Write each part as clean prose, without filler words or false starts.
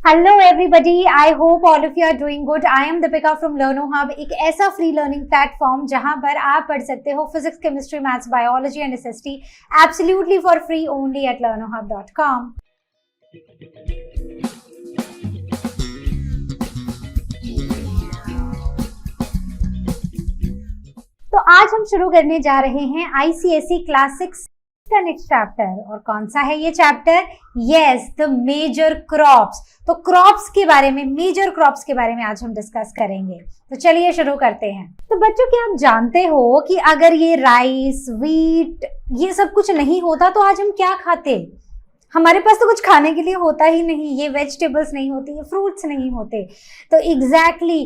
Hello everybody, I hope all of you are doing good. I am Deepika from Learno Hub, एक ऐसा free learning platform जहां पर आप पढ़ सकते हो physics, chemistry, maths, biology and SST absolutely for free only at learnohub.com। तो आज हम शुरू करने जा रहे हैं आईसीएसई क्लास 6 का नेक्स्ट चैप्टर। और कौन सा है ये chapter? Yes, the major crops. तो क्रॉप्स के बारे में, मेजर क्रॉप्स के बारे में आज हम डिस्कस करेंगे। तो चलिए शुरू करते हैं। तो बच्चों, क्या आप जानते हो कि अगर ये राइस, व्हीट, ये सब कुछ नहीं होता तो आज हम क्या खाते? हमारे पास तो कुछ खाने के लिए होता ही नहीं। ये वेजिटेबल्स नहीं होती, ये फ्रूट्स नहीं होते। तो एग्जैक्टली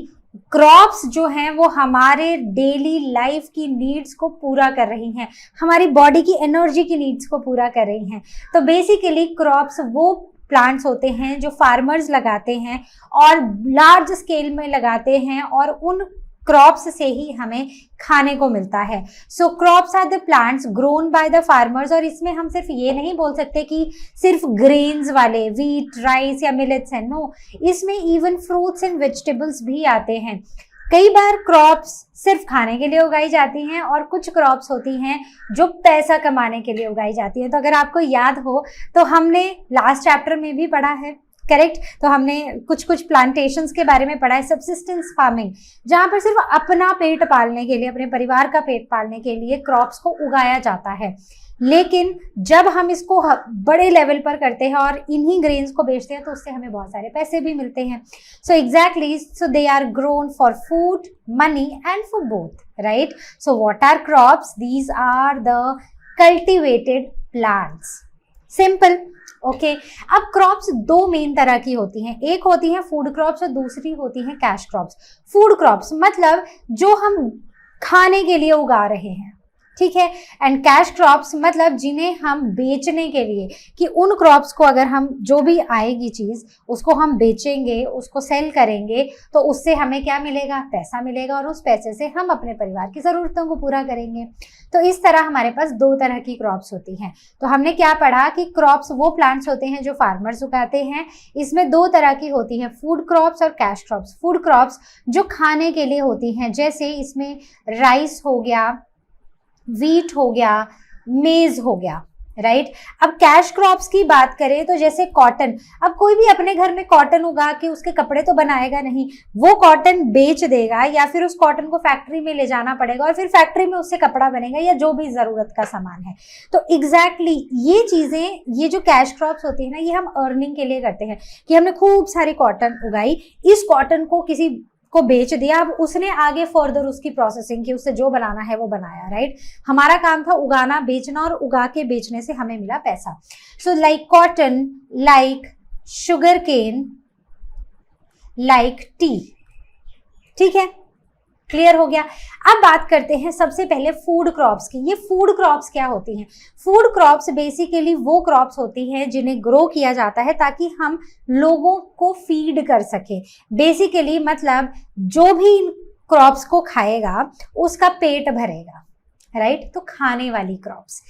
क्रॉप्स जो हैं वो हमारे डेली लाइफ की नीड्स को पूरा कर रही हैं, हमारी बॉडी की एनर्जी की नीड्स को पूरा कर रही हैं। तो बेसिकली क्रॉप्स वो प्लांट्स होते हैं जो फार्मर्स लगाते हैं और लार्ज स्केल में लगाते हैं, और उन क्रॉप्स से ही हमें खाने को मिलता है। So crops are the plants grown by the farmers. और इसमें हम सिर्फ ये नहीं बोल सकते कि सिर्फ ग्रेन्स वाले व्हीट, राइस या मिलेट्स हैं। नो, इसमें इवन फ्रूट्स एंड वेजिटेबल्स भी आते हैं। कई बार क्रॉप्स सिर्फ खाने के लिए उगाई जाती हैं और कुछ क्रॉप्स होती हैं जो पैसा कमाने के लिए उगाई जाती हैं। तो अगर आपको याद हो तो हमने लास्ट चैप्टर में भी पढ़ा है, करेक्ट? तो हमने कुछ प्लांटेशंस के बारे में पढ़ा है, सबसिस्टेंस फार्मिंग, जहां पर सिर्फ अपना पेट पालने के लिए, अपने परिवार का पेट पालने के लिए क्रॉप्स को उगाया जाता है। लेकिन जब हम इसको बड़े लेवल पर करते हैं और इन्हीं ग्रेन्स को बेचते हैं तो उससे हमें बहुत सारे पैसे भी मिलते हैं। So exactly, so they are grown for food, money and for both, right? So what are crops? These are the cultivated plants. Simple, okay. अब क्रॉप्स दो मेन तरह की होती हैं। एक होती है फूड क्रॉप्स और दूसरी होती है कैश क्रॉप्स। फूड क्रॉप्स मतलब जो हम खाने के लिए उगा रहे हैं, ठीक है। एंड कैश क्रॉप्स मतलब जिन्हें हम बेचने के लिए, कि उन क्रॉप्स को अगर हम, जो भी आएगी चीज उसको हम बेचेंगे, उसको सेल करेंगे तो उससे हमें क्या मिलेगा? पैसा मिलेगा, और उस पैसे से हम अपने परिवार की जरूरतों को पूरा करेंगे। तो इस तरह हमारे पास दो तरह की क्रॉप्स होती हैं। तो हमने क्या पढ़ा कि क्रॉप्स वो प्लांट्स होते हैं जो फार्मर्स उगाते हैं। इसमें दो तरह की होती हैं, फूड क्रॉप्स और कैश क्रॉप्स। फूड क्रॉप्स जो खाने के लिए होती हैं, जैसे इसमें राइस हो गया, व्हीट हो गया, मेज हो गया, राइट? अब कैश क्रॉप्स की बात करें तो जैसे कॉटन। अब कोई भी अपने घर में कॉटन उगा के उसके कपड़े तो बनाएगा नहीं, वो कॉटन बेच देगा या फिर उस कॉटन को फैक्ट्री में ले जाना पड़ेगा और फिर फैक्ट्री में उससे कपड़ा बनेगा या जो भी जरूरत का सामान है। तो एग्जैक्टली ये चीजें, ये जो कैश क्रॉप्स होती है ना, ये हम अर्निंग के लिए करते हैं कि हमने खूब सारी कॉटन उगाई, इस कॉटन को किसी को बेच दिया, अब उसने आगे फर्दर उसकी प्रोसेसिंग की, उससे जो बनाना है वो बनाया, राइट? हमारा काम था उगाना, बेचना, और उगा के बेचने से हमें मिला पैसा। So like cotton, like sugar cane, like tea, ठीक है? क्लियर हो गया। अब बात करते हैं सबसे पहले फूड क्रॉप्स की। ये फूड क्रॉप्स क्या होती हैं? फूड क्रॉप्स बेसिकली वो क्रॉप्स होती हैं जिन्हें ग्रो किया जाता है ताकि हम लोगों को फीड कर सके। बेसिकली मतलब जो भी इन क्रॉप्स को खाएगा उसका पेट भरेगा, राइट? तो खाने वाली क्रॉप्स,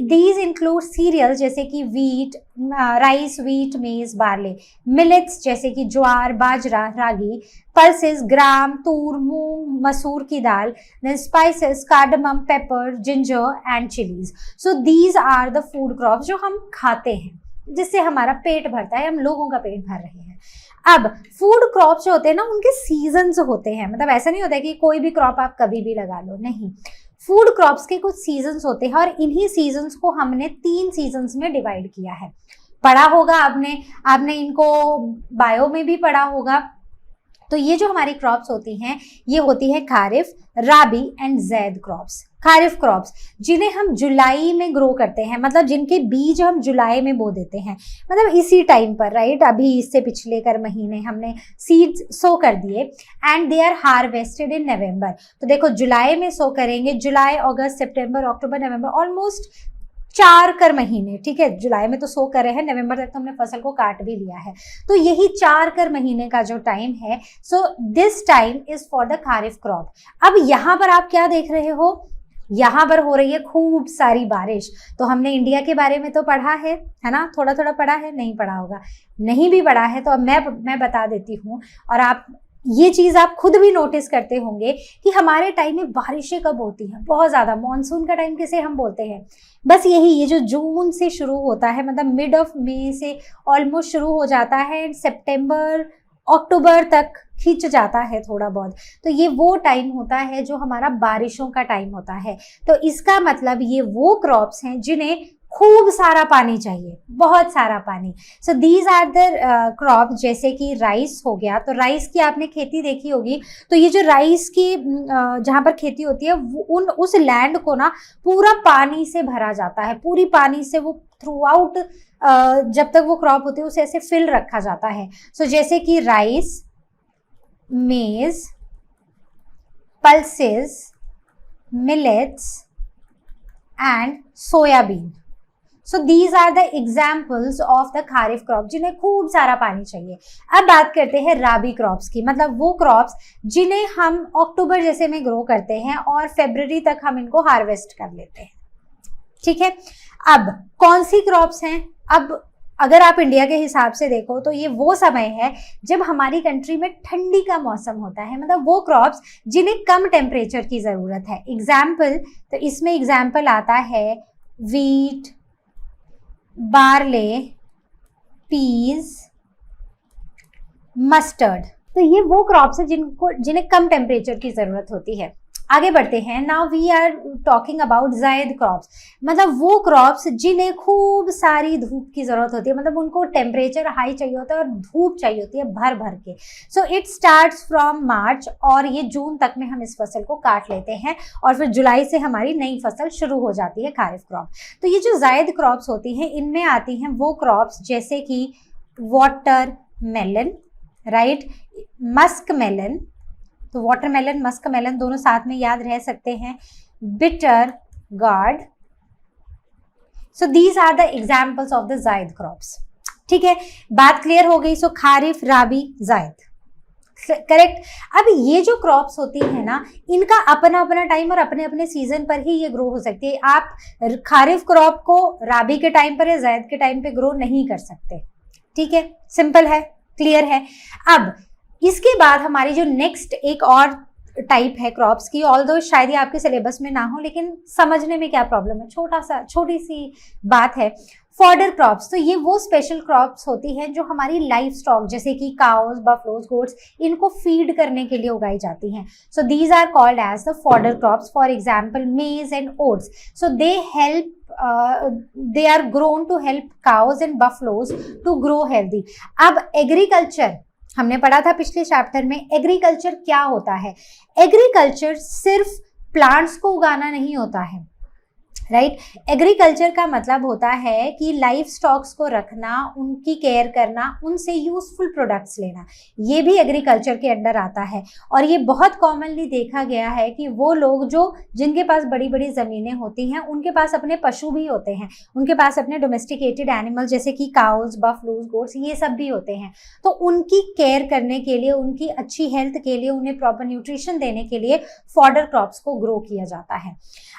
दीज इंक्लूड सीरियल जैसे कि वीट, राइस, व्हीट, मेज, बार्ले, मिलेट्स जैसे कि ज्वार, बाजरा, रागी, पल्सेस, ग्राम, तूर, मूंग, मसूर की दाल, then spices, cardamom, pepper, ginger and chillies. So these are the food crops जो हम खाते हैं, जिससे हमारा पेट भरता है, हम लोगों का पेट भर रहे हैं। अब फूड क्रॉप्स जो होते हैं ना, उनके सीजन्स होते हैं। मतलब ऐसा नहीं होता है कि कोई भी क्रॉप आप कभी भी लगा लो, नहीं। फूड क्रॉप्स के कुछ सीजन्स होते हैं और इन्हीं सीजन्स को हमने 3 सीजन्स में डिवाइड किया है। पढ़ा होगा आपने इनको बायो में भी पढ़ा होगा। तो ये जो हमारी क्रॉप्स होती हैं, ये होती है खारिफ, राबी एंड जैद क्रॉप्स। खारिफ क्रॉप्स जिन्हें हम जुलाई में ग्रो करते हैं, मतलब जिनके बीज हम जुलाई में बो देते हैं, मतलब इसी टाइम पर, राइट? अभी इससे पिछले कर महीने हमने सीड्स सो कर दिए, एंड दे आर हार्वेस्टेड इन नवंबर। तो देखो, जुलाई में सो करेंगे, जुलाई, अगस्त, सितंबर, अक्टूबर, नवंबर, ऑलमोस्ट 4 कर महीने, ठीक है? जुलाई में तो सो कर रहे हैं, नवंबर तक तो हमने फसल को काट भी लिया है। तो यही 4 कर महीने का जो टाइम है, so this time is for the kharif crop. अब यहाँ पर आप क्या देख रहे हो? यहाँ पर हो रही है खूब सारी बारिश। तो हमने इंडिया के बारे में तो पढ़ा है ना, थोड़ा थोड़ा पढ़ा है, नहीं पढ़ा होगा, नहीं भी पढ़ा है तो अब मैं बता देती हूँ। और आप ये चीज आप खुद भी नोटिस करते होंगे कि हमारे टाइम में बारिशें कब होती हैं, बहुत ज्यादा। मॉनसून का टाइम किसे हम बोलते हैं, बस यही, ये जो जून से शुरू होता है, मतलब मिड ऑफ मई से ऑलमोस्ट शुरू हो जाता है, सितंबर अक्टूबर तक खींच जाता है थोड़ा बहुत। तो ये वो टाइम होता है जो हमारा बारिशों का टाइम होता है। तो इसका मतलब ये वो क्रॉप्स हैं जिन्हें खूब सारा पानी चाहिए, बहुत सारा पानी। So these are the crop, जैसे कि राइस हो गया। तो राइस की आपने खेती देखी होगी। तो ये जो राइस की जहाँ पर खेती होती है उस लैंड को ना पूरा पानी से भरा जाता है, पूरी पानी से वो थ्रू आउट जब तक वो क्रॉप होती है उसे ऐसे फिल रखा जाता है। सो जैसे कि rice, maize, pulses, millets and soybean. So these are the examples of the kharif crop जिन्हें खूब सारा पानी चाहिए। अब बात करते हैं राबी क्रॉप्स की, मतलब वो क्रॉप्स जिन्हें हम अक्टूबर जैसे में ग्रो करते हैं और फरवरी तक हम इनको हार्वेस्ट कर लेते हैं। ठीक है, अब कौन सी क्रॉप्स हैं? अब अगर आप इंडिया के हिसाब से देखो तो ये वो समय है जब हमारी कंट्री में ठंडी का मौसम होता है, मतलब वो क्रॉप्स जिन्हें कम टेम्परेचर की जरूरत है। एग्जाम्पल, तो इसमें एग्जाम्पल आता है वीट, बार्ले, पीज, मस्टर्ड। तो ये वो क्रॉप्स है जिन्हें कम टेम्परेचर की जरूरत होती है। आगे बढ़ते हैं। Now we are talking about zaid crops, मतलब वो क्रॉप्स जिन्हें खूब सारी धूप की जरूरत होती है, मतलब उनको टेम्परेचर हाई चाहिए होता है और धूप चाहिए होती है भर भर के। So it starts from March, और ये जून तक में हम इस फसल को काट लेते हैं और फिर जुलाई से हमारी नई फसल शुरू हो जाती है, खारिफ क्रॉप। तो ये जो जायद क्रॉप्स होती हैं इनमें आती हैं वो क्रॉप्स जैसे कि watermelon, right, muskmelon. तो वाटरमेलन, मस्क मेलन दोनों साथ में याद रह सकते हैं। Bitter gourd. So these are the examples of the zaid crops. ठीक है, बात क्लियर हो गई। सो खारिफ, राबी, जायद, करेक्ट। अब ये जो क्रॉप्स होती है ना, इनका अपना अपना टाइम और अपने अपने सीजन पर ही ये ग्रो हो सकती है। आप खारिफ क्रॉप को राबी के टाइम पर या जायद के टाइम पे ग्रो नहीं कर सकते। ठीक है, सिंपल है, क्लियर है। अब इसके बाद हमारी जो नेक्स्ट एक और टाइप है क्रॉप्स की, ऑल्दो शायद ये आपके सिलेबस में ना हो, लेकिन समझने में क्या प्रॉब्लम है, छोटी सी बात है। फॉडर क्रॉप्स, तो ये वो स्पेशल क्रॉप्स होती हैं जो हमारी लाइफ स्टॉक जैसे कि काउस, बफलोज, गोट्स, इनको फीड करने के लिए उगाई जाती हैं। So these are called as the fodder crops. For example maize and oats. So they are grown to help cows and buffaloes to grow healthy। अब एग्रीकल्चर हमने पढ़ा था पिछले चैप्टर में, एग्रीकल्चर क्या होता है? एग्रीकल्चर सिर्फ प्लांट्स को उगाना नहीं होता है, राइट। एग्रीकल्चर का मतलब होता है कि लाइफ स्टॉक्स को रखना, उनकी केयर करना, उनसे यूजफुल प्रोडक्ट्स लेना, ये भी एग्रीकल्चर के अंडर आता है। और ये बहुत कॉमनली देखा गया है कि वो लोग जिनके पास बड़ी बड़ी ज़मीनें होती हैं, उनके पास अपने पशु भी होते हैं, उनके पास अपने डोमेस्टिकेटेड एनिमल जैसे कि काउस, बफलोज, गोट्स, ये सब भी होते हैं। तो उनकी केयर करने के लिए, उनकी अच्छी हेल्थ के लिए, उन्हें प्रॉपर न्यूट्रिशन देने के लिए फॉडर क्रॉप्स को ग्रो किया जाता है।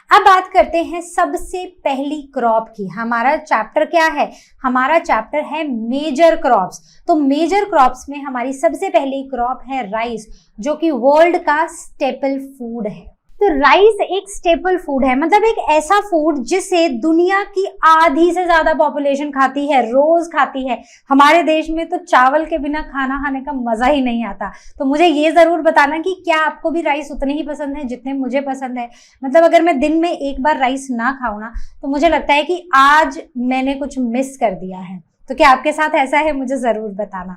अब बात करते हैं सबसे पहली क्रॉप की। हमारा चैप्टर क्या है? हमारा चैप्टर है मेजर क्रॉप्स। तो मेजर क्रॉप्स में हमारी सबसे पहली क्रॉप है राइस, जो कि वर्ल्ड का स्टेपल फूड है। तो राइस एक स्टेपल फूड है, मतलब एक ऐसा फूड जिसे दुनिया की आधी से ज्यादा पॉपुलेशन खाती है, रोज खाती है। हमारे देश में तो चावल के बिना खाना खाने का मजा ही नहीं आता। तो मुझे ये जरूर बताना कि क्या आपको भी राइस उतने ही पसंद है जितने मुझे पसंद है। मतलब अगर मैं दिन में एक बार राइस ना खाऊं ना, तो मुझे लगता है कि आज मैंने कुछ मिस कर दिया है। तो क्या आपके साथ ऐसा है? मुझे जरूर बताना।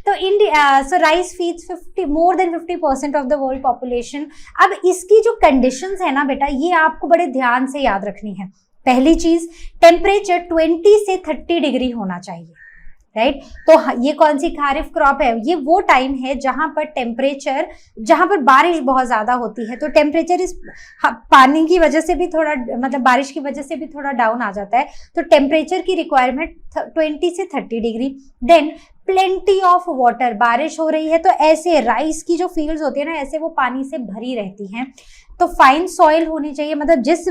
तो so rice feeds more than 50% of the world population. अब इसकी जो कंडीशंस है ना बेटा, ये आपको बड़े ध्यान से याद रखनी है। पहली चीज, टेम्परेचर 20 से 30 डिग्री होना चाहिए, राइट। तो ये कौन सी खारिफ क्रॉप है? ये वो टाइम है जहां पर बारिश बहुत ज्यादा होती है। तो टेम्परेचर इस पानी की वजह से भी थोड़ा, मतलब बारिश की वजह से भी थोड़ा डाउन आ जाता है। तो टेम्परेचर की रिक्वायरमेंट 20 से 30 degree. Then plenty of water, बारिश हो रही है तो ऐसे राइस की जो फील्ड्स होती है ना, ऐसे वो पानी से भरी रहती हैं। तो फाइन सॉइल होनी चाहिए, मतलब जिस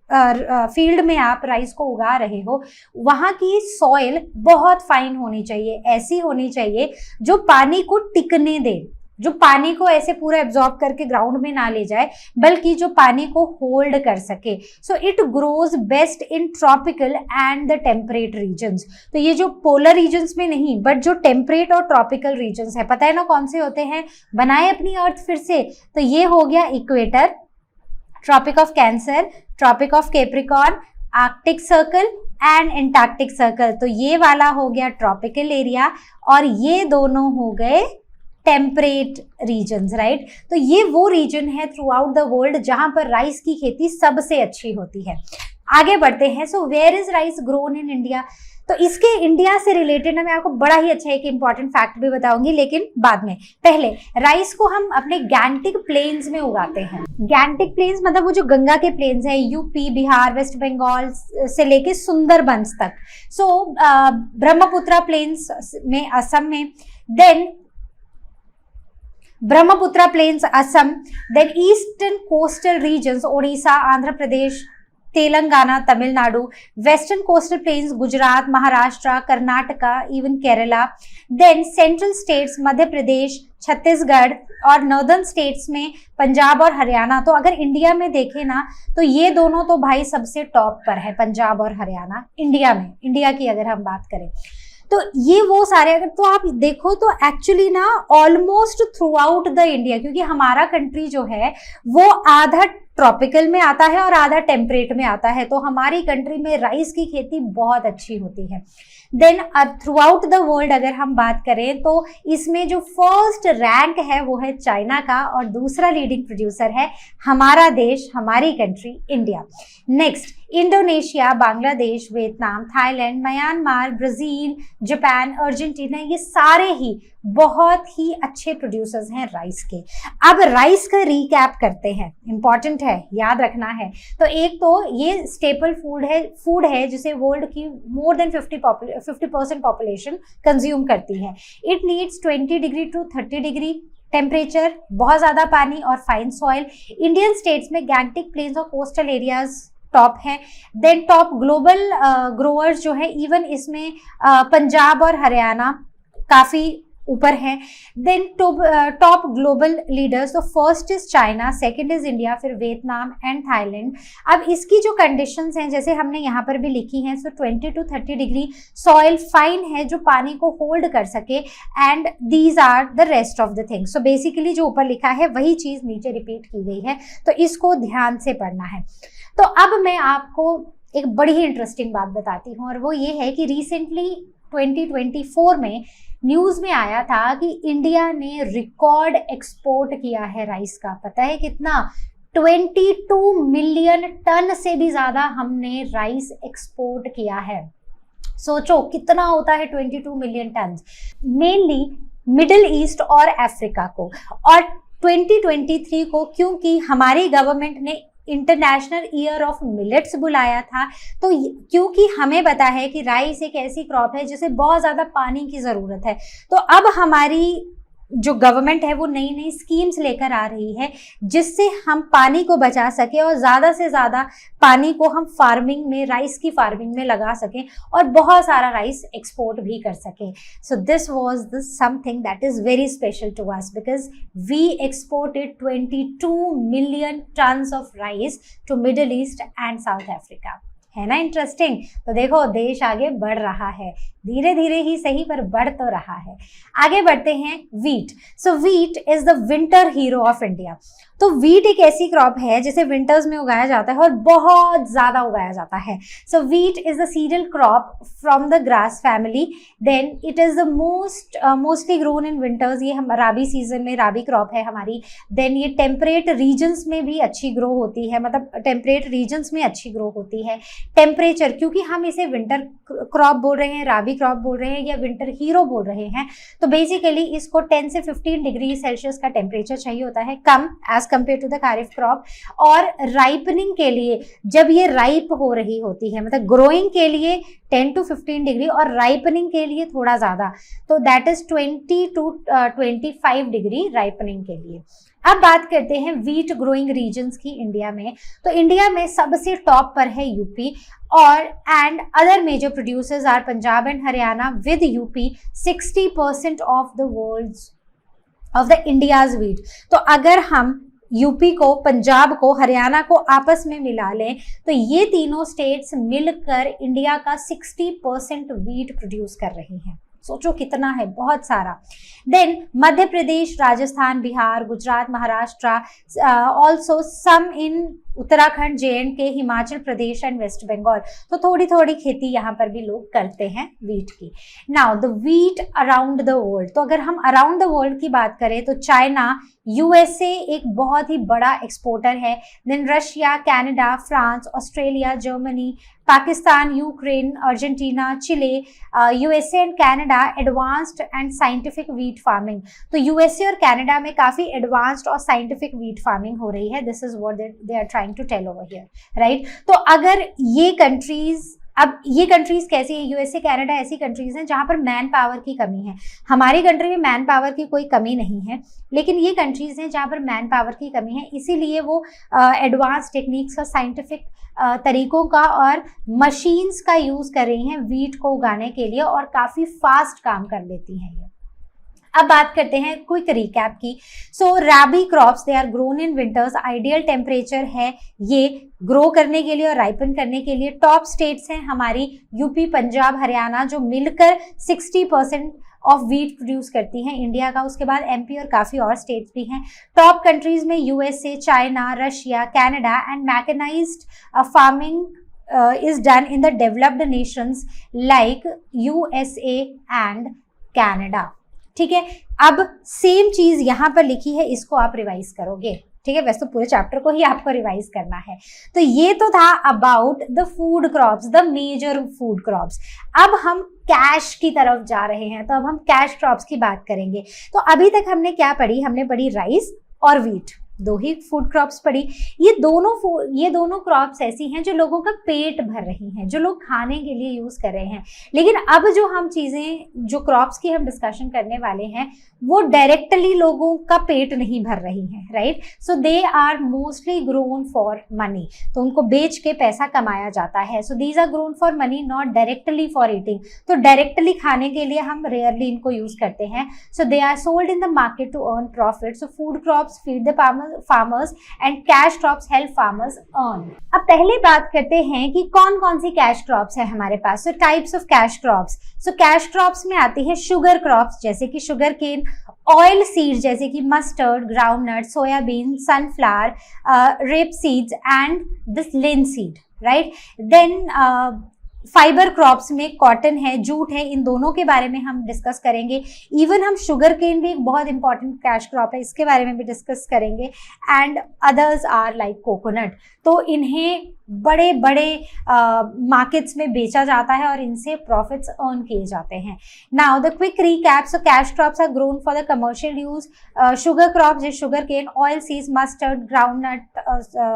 फील्ड में आप राइस को उगा रहे हो वहां की सॉइल बहुत फाइन होनी चाहिए, ऐसी होनी चाहिए जो पानी को टिकने दे, जो पानी को ऐसे पूरा एब्जॉर्ब करके ग्राउंड में ना ले जाए, बल्कि जो पानी को होल्ड कर सके। So it grows best in tropical and the temperate regions. तो ये जो पोलर रीजन्स में नहीं, बट जो टेम्परेट और ट्रॉपिकल रीजन्स है, पता है ना कौन से होते हैं, बनाए अपनी अर्थ फिर से, तो ये हो गया equator, tropic of cancer, tropic of capricorn, arctic circle and antarctic circle. तो ये वाला हो गया ट्रॉपिकल एरिया और ये दोनों हो गए टेम्परेट रीजन्स, राइट। तो ये वो रीजन है थ्रू आउट द वर्ल्ड जहां पर राइस की खेती सबसे अच्छी होती है। आगे बढ़ते हैं। So where is rice grown in India? तो इसके इंडिया से रिलेटेड ना मैं आपको बड़ा ही अच्छा एक इंपॉर्टेंट फैक्ट भी बताऊंगी, लेकिन बाद में। पहले राइस को हम अपने गैंटिक प्लेन्स में उगाते हैं। गैंटिक प्लेन्स मतलब वो जो गंगा के प्लेन्स है, यूपी, बिहार, वेस्ट बंगाल से लेके सुंदरबंस तक। सो ब्रह्मपुत्रा प्लेन्स में असम में, then Brahmaputra plains Assam, then eastern coastal regions Odisha, Andhra Pradesh, Telangana, Tamil Nadu, western coastal plains Gujarat, Maharashtra, Karnataka, even Kerala, then central states Madhya Pradesh, Chhattisgarh और नॉर्दर्न स्टेट्स में पंजाब और हरियाणा। तो अगर इंडिया में देखें ना तो ये दोनों तो भाई सबसे टॉप पर है, पंजाब और हरियाणा इंडिया में, इंडिया की अगर हम बात करें तो ये वो सारे, अगर तो आप देखो तो एक्चुअली ना almost through out the India, क्योंकि हमारा कंट्री जो है वो आधा ट्रॉपिकल में आता है और आधा टेम्परेट में आता है, तो हमारी कंट्री में राइस की खेती बहुत अच्छी होती है। Then throughout the world अगर हम बात करें तो इसमें जो फर्स्ट रैंक है वो है चाइना का और दूसरा लीडिंग प्रोड्यूसर है हमारा देश, हमारी country India. Next Indonesia, Bangladesh, Vietnam, Thailand, Myanmar, Brazil, Japan, Argentina, ये सारे ही बहुत ही अच्छे प्रोड्यूसर्स हैं राइस के। अब राइस का रिकैप करते हैं, इंपॉर्टेंट है, याद रखना है। तो एक तो ये स्टेपल फूड है जिसे वर्ल्ड की मोर देन 50% पॉपुलेशन कंज्यूम करती है। It needs 20 degree to 30 degree temperature, बहुत ज्यादा पानी और फाइन सॉइल। इंडियन स्टेट्स में गैंटिक प्लेन्स और कोस्टल एरियाज टॉप है। देन टॉप ग्लोबल ग्रोअर्स जो है, इवन इसमें पंजाब और हरियाणा काफी ऊपर है। देन टॉप ग्लोबल लीडर्स, तो first is China, second is India, फिर वियतनाम एंड थाईलैंड। अब इसकी जो कंडीशंस हैं जैसे हमने यहाँ पर भी लिखी हैं, so 20 to 30 degree, soil fine है जो पानी को होल्ड कर सके, and these are the rest of the things. So basically जो ऊपर लिखा है वही चीज नीचे रिपीट की गई है, तो इसको ध्यान से पढ़ना है। तो अब मैं आपको एक बड़ी ही इंटरेस्टिंग बात बताती हूँ और वो ये है कि रिसेंटली 2024 में न्यूज में आया था कि इंडिया ने रिकॉर्ड एक्सपोर्ट किया है राइस का। पता है कितना? 22 मिलियन टन से भी ज्यादा हमने राइस एक्सपोर्ट किया है। सोचो कितना होता है 22 million ton, mainly Middle East और अफ्रीका को। और 2023 को क्योंकि हमारी गवर्नमेंट ने इंटरनेशनल ईयर ऑफ मिलेट्स बुलाया था, तो क्योंकि हमें पता है कि राइस एक ऐसी क्रॉप है जिसे बहुत ज्यादा पानी की जरूरत है, तो अब हमारी जो गवर्नमेंट है वो नई नई स्कीम्स लेकर आ रही है जिससे हम पानी को बचा सके और ज्यादा से ज्यादा पानी को हम फार्मिंग में, राइस की फार्मिंग में लगा सकें और बहुत सारा राइस एक्सपोर्ट भी कर सकें। So this was the something that is very special to us because we exported 22 million tons of rice to Middle East and South Africa. है ना इंटरेस्टिंग? तो देखो देश आगे बढ़ रहा है, धीरे धीरे ही सही पर बढ़ तो रहा है। आगे बढ़ते हैं wheat. So wheat is the winter hero of India. तो वीट एक ऐसी क्रॉप है जिसे विंटर्स में उगाया जाता है और बहुत ज्यादा उगाया जाता है। So wheat is the cereal crop from the grass family. Then it is the mostly grown in winters. ये हम राबी सीजन में राबी क्रॉप है हमारी। देन ये टेम्परेट रीजन्स में भी अच्छी ग्रो होती है, मतलब टेम्परेट रीजन्स में अच्छी ग्रो होती है। टेम्परेचर, क्योंकि हम इसे विंटर क्रॉप बोल रहे हैं, राबी क्रॉप बोल रहे हैं या विंटर हीरो बोल रहे हैं, तो बेसिकली इसको 10 से 15 डिग्री सेल्सियस का टेम्परेचर चाहिए होता है, कम as compare to the kharif crop. और राइपनिंग के लिए जब ये राइप हो रही होती है, मतलब ग्रोइंग के लिए 10 to 15 डिग्री और राइपनिंग के लिए थोड़ा ज़्यादा, तो that is 20 to 25 degree ripening के लिए। अब बात करते हैं वीट ग्रोइंग रीजन्स की इंडिया में। तो इंडिया में सबसे टॉप पर है यूपी और and other major producers are Punjab and Haryana with UP 60% of the world's of the India's wheat. तो अगर हम यूपी को, पंजाब को, हरियाणा को आपस में मिला लें तो ये तीनों स्टेट्स मिलकर इंडिया का 60% वीट प्रोड्यूस कर रही हैं। सोचो कितना है, बहुत सारा। Then Madhya Pradesh, Rajasthan, Bihar, Gujarat, Maharashtra, also some in Uttarakhand, JNK, Himachal Pradesh and West Bengal. तो थोड़ी थोड़ी खेती यहाँ पर भी लोग करते हैं वीट की। Now the wheat around the world. तो अगर हम अराउंड द वर्ल्ड की बात करें तो चाइना, USA एक बहुत ही बड़ा एक्सपोर्टर है। Then Russia, Canada, France, Australia, Germany, Pakistan, Ukraine, Argentina, Chile, USA and Canada advanced and scientific wheat farming. तो USA और कनाडा में काफी एडवांस्ड और साइंटिफिक वीट फार्मिंग हो रही है। This is what they are trying to tell over here, right. तो अगर ये कंट्रीज, अब ये कंट्रीज कैसी है, USA, कनाडा ऐसी कंट्रीज हैं जहां पर मैन पावर की कमी है। हमारी कंट्री में मैन पावर की कोई कमी नहीं है, लेकिन ये कंट्रीज हैं जहां पर मैन पावर की कमी है, इसीलिए वो एडवांस टेक्निक्स और साइंटिफिक तरीकों का और मशीन्स का यूज कर रही हैं वीट को उगाने के लिए और काफी फास्ट काम कर लेती हैं ये। अब बात करते हैं क्विक रिकैप की। सो राबी crops they are grown in winters. Ideal temperature है ये ग्रो करने के लिए और राइपन करने के लिए। टॉप स्टेट्स हैं हमारी यूपी, पंजाब, हरियाणा, जो मिलकर 60% ऑफ वीट प्रोड्यूस करती हैं इंडिया का। उसके बाद MP और काफ़ी और स्टेट्स भी हैं। टॉप कंट्रीज में USA, China, Russia, Canada and mechanised farming is done in the developed nations like USA and Canada. ठीक है, अब सेम चीज यहाँ पर लिखी है, इसको आप रिवाइज करोगे। ठीक है, वैसे तो पूरे चैप्टर को ही आपको रिवाइज करना है। तो ये तो था about the food crops, the major food crops. अब हम कैश की तरफ जा रहे हैं, तो अब हम कैश क्रॉप्स की बात करेंगे। तो अभी तक हमने क्या पढ़ी, हमने पढ़ी राइस और व्हीट, दो ही फूड क्रॉप्स पढ़ी। ये दोनों क्रॉप्स ऐसी हैं जो लोगों का पेट भर रही हैं, जो लोग खाने के लिए यूज कर रहे हैं। लेकिन अब जो हम चीजें, जो क्रॉप्स की हम डिस्कशन करने वाले हैं, वो डायरेक्टली लोगों का पेट नहीं भर रही हैं, right. So they are mostly grown for money, तो उनको बेच के पैसा कमाया जाता है। So these are grown for money, not directly for eating. तो डायरेक्टली खाने के लिए हम रेयरली इनको यूज करते हैं। So they are sold in the market to earn profit. So food crops feed the farmers and cash crops help farmers earn। अब पहले बात करते हैं कि कौन कौन सी कैश क्रॉप्स है हमारे पास। So types of cash crops. So cash crops में आती है शुगर क्रॉप्स जैसे कि शुगर केन, ऑयल सीड जैसे कि mustard, groundnut, soybean, sunflower, rape seeds and this linseed, right. Then fibre crops में कॉटन है, जूट है, इन दोनों के बारे में हम डिस्कस करेंगे। इवन हम शुगर केन भी एक बहुत इंपॉर्टेंट कैश क्रॉप है, इसके बारे में भी डिस्कस करेंगे। And others are like coconut. तो इन्हें बड़े बड़े मार्केट्स में बेचा जाता है और इनसे प्रॉफिट्स अर्न किए जाते हैं। Now the quick recap. So cash crops are grown for the commercial use. Sugar crops जैसे sugar cane, oil seeds, mustard, groundnut,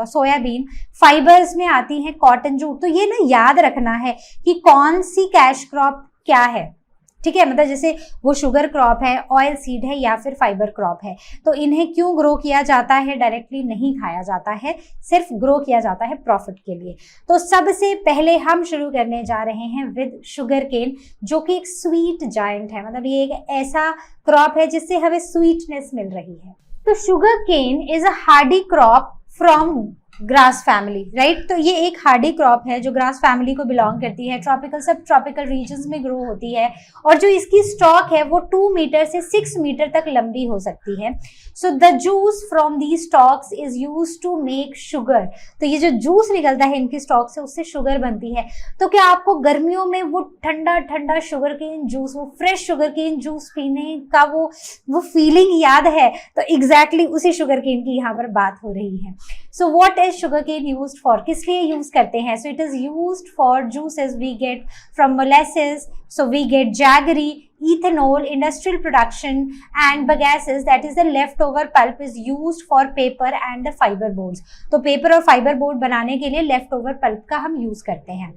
soybean. Fibres में आती हैं कॉटन, जूट। तो ये ना याद रखना है कि कौन सी कैश क्रॉप क्या है, ठीक है। मतलब जैसे वो शुगर क्रॉप है, ऑयल सीड है या फिर फाइबर क्रॉप है। तो इन्हें क्यों ग्रो किया जाता है, डायरेक्टली नहीं खाया जाता है, सिर्फ ग्रो किया जाता है प्रॉफिट के लिए। तो सबसे पहले हम शुरू करने जा रहे हैं विद शुगर केन, जो कि एक स्वीट जायंट है। मतलब ये एक ऐसा क्रॉप है जिससे हमें स्वीटनेस मिल रही है। तो sugar cane is a hardy crop from grass family, right. तो ये एक हार्डी क्रॉप है जो ग्रास फैमिली को बिलोंग करती है। ट्रॉपिकल, सब ट्रॉपिकल रीजन्स में ग्रो होती है और जो इसकी स्टॉक है वो 2 मीटर से 6 मीटर तक लंबी हो सकती है। So the juice from the stalks is used to make sugar. तो ये जो जूस निकलता है इनकी स्टॉक से, उससे शुगर बनती है। तो क्या आपको गर्मियों में वो ठंडा ठंडा शुगर केन जूस, वो फ्रेश शुगर केन जूस पीने का वो फीलिंग याद है? तो एग्जैक्टली उसी शुगर केन की यहाँ पर बात हो रही है। So what is sugar cane used for? किस लिए यूज करते हैं? So it is used for juices we get from molasses, so we get jaggery, ethanol, industrial production, and bagases, that is the leftover pulp, is used for paper and the fiber boards. तो paper और fibre board बनाने के लिए left over pulp का हम use करते हैं।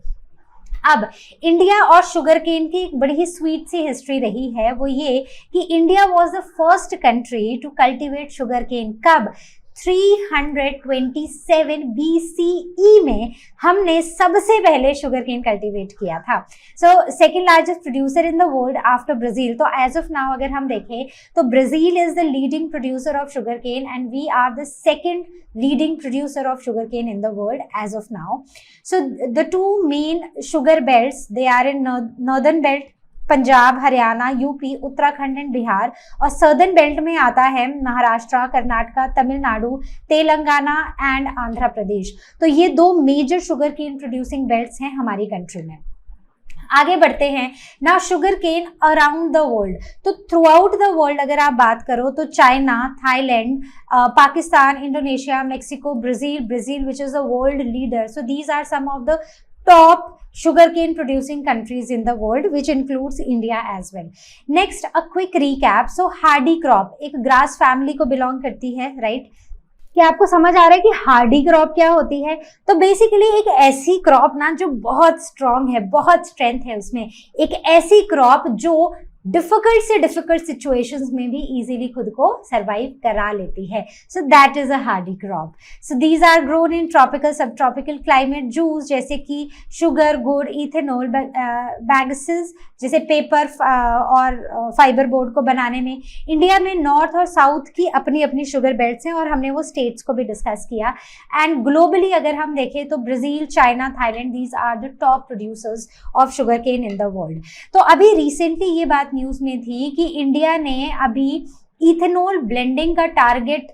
अब इंडिया और शुगर केन की एक बड़ी ही स्वीट सी हिस्ट्री रही है, वो ये कि India was the first country to cultivate sugar cane. कब? 327 BCE में हमने सबसे पहले शुगर केन कल्टीवेट किया था। So second largest producer in the world after Brazil. तो एज ऑफ नाउ अगर हम देखें तो Brazil is the leading producer of sugar cane and we are the second leading producer of sugarcane in the world as of now. So the two main sugar belts, they are in northern belt, Punjab, Haryana, UP, Uttarakhand and Bihar, और southern belt में आता है Maharashtra, Karnataka, Tamil Nadu, Telangana and Andhra Pradesh. तो ये दो major sugar cane producing belts हैं हमारी country में। आगे बढ़ते हैं। Now sugar cane around the world, तो थ्रू आउट द वर्ल्ड अगर आप बात करो तो China, Thailand, Pakistan, Indonesia, Mexico, Brazil which is the world leader. So these are some of the top sugarcane producing countries in the world, which includes India as well. Next, a quick recap. So hardy crop एक grass family को belong करती है, right? क्या आपको समझ आ रहा है कि हार्डी क्रॉप क्या होती है? तो बेसिकली एक ऐसी क्रॉप ना जो बहुत स्ट्रॉन्ग है, बहुत स्ट्रेंथ है उसमें, एक ऐसी क्रॉप जो डिफिकल्ट से डिफिकल्ट सिचुएशंस में भी इजीली खुद को सरवाइव करा लेती है। So that is a hardy crop. So these are grown in tropical, sub tropical climate. Juice जैसे कि शुगर, गुड़, इथेनॉल, बैगसेस जैसे पेपर और फाइबर बोर्ड को बनाने में। इंडिया में नॉर्थ और साउथ की अपनी अपनी शुगर बेल्ट्स हैं और हमने वो स्टेट्स को भी डिस्कस किया। एंड ग्लोबली अगर हम देखें तो Brazil, China, Thailand, these are the top producers of sugar cane in the world. तो अभी रिसेंटली ये बात न्यूज में थी कि इंडिया ने अभी इथेनॉल ब्लेंडिंग का टारगेट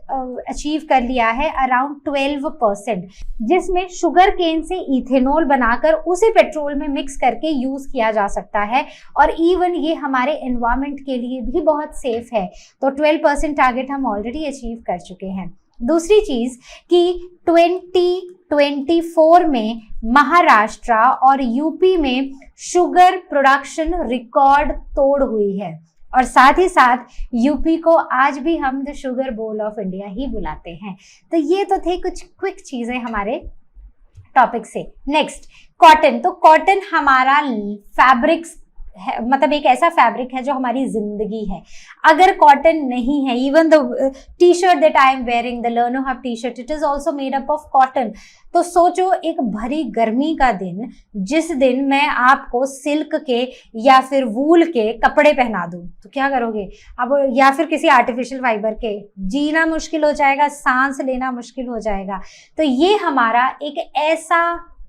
अचीव कर लिया है अराउंड 12%, जिसमें शुगर केन से इथेनॉल बनाकर उसे पेट्रोल में मिक्स करके यूज किया जा सकता है और इवन ये हमारे एनवायरमेंट के लिए भी बहुत सेफ है। तो 12% टारगेट हम ऑलरेडी अचीव कर चुके हैं। दूसरी चीज कि 2024 में महाराष्ट्र और यूपी में शुगर प्रोडक्शन रिकॉर्ड तोड़ हुई है और साथ ही साथ यूपी को आज भी हम the sugar bowl of India ही बुलाते हैं। तो ये तो थे कुछ क्विक चीजें हमारे टॉपिक से। Next, cotton. तो कॉटन हमारा फैब्रिक्स है, मतलब एक ऐसा फैब्रिक है जो हमारी जिंदगी है। अगर कॉटन नहीं है, even the T shirt that I am wearing, the लर्नो hub T shirt, it is also made up of cotton. तो सोचो एक भरी गर्मी का दिन, जिस दिन मैं आपको सिल्क के या फिर वूल के कपड़े पहना दूं तो क्या करोगे अब, या फिर किसी आर्टिफिशियल फाइबर के, जीना मुश्किल हो जाएगा, सांस लेना मुश्किल हो जाएगा। तो ये हमारा एक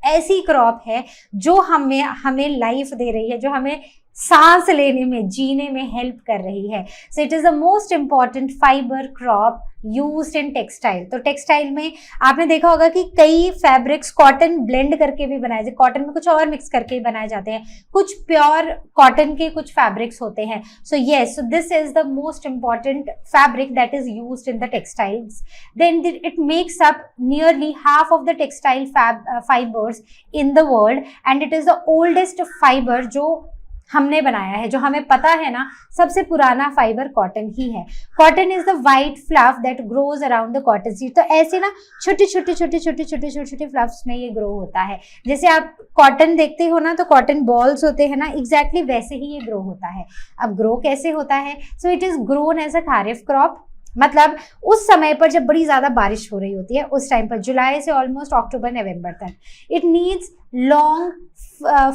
ऐसी क्रॉप है जो हमें लाइफ दे रही है, जो हमें सांस लेने में, जीने में हेल्प कर रही है। So it is the most important fibre crop used in textile. तो टेक्सटाइल में आपने देखा होगा कि कई फैब्रिक्स कॉटन ब्लेंड करके भी बनाए जाते, कॉटन में कुछ और मिक्स करके बनाए जाते हैं, कुछ प्योर कॉटन के कुछ फैब्रिक्स होते हैं। So yes, so this is the most important fabric that is used in the textiles. Then it makes up nearly half of the textile fibres in the world and it is the oldest fibre जो हमने बनाया है, जो हमें पता है ना, सबसे पुराना फाइबर कॉटन ही है। Cotton is the white fluff that grows around the cotton seed. तो ऐसे ना छोटे छोटे फ्लफ्स में ये ग्रो होता है। जैसे आप कॉटन देखते हो ना, तो कॉटन बॉल्स होते हैं ना, एग्जैक्टली वैसे ही ये ग्रो होता है। अब ग्रो कैसे होता है? So it is grown as a kharif crop, मतलब उस समय पर जब बड़ी ज्यादा बारिश हो रही होती है, उस टाइम पर जुलाई से ऑलमोस्ट अक्टूबर नवंबर तक। It needs long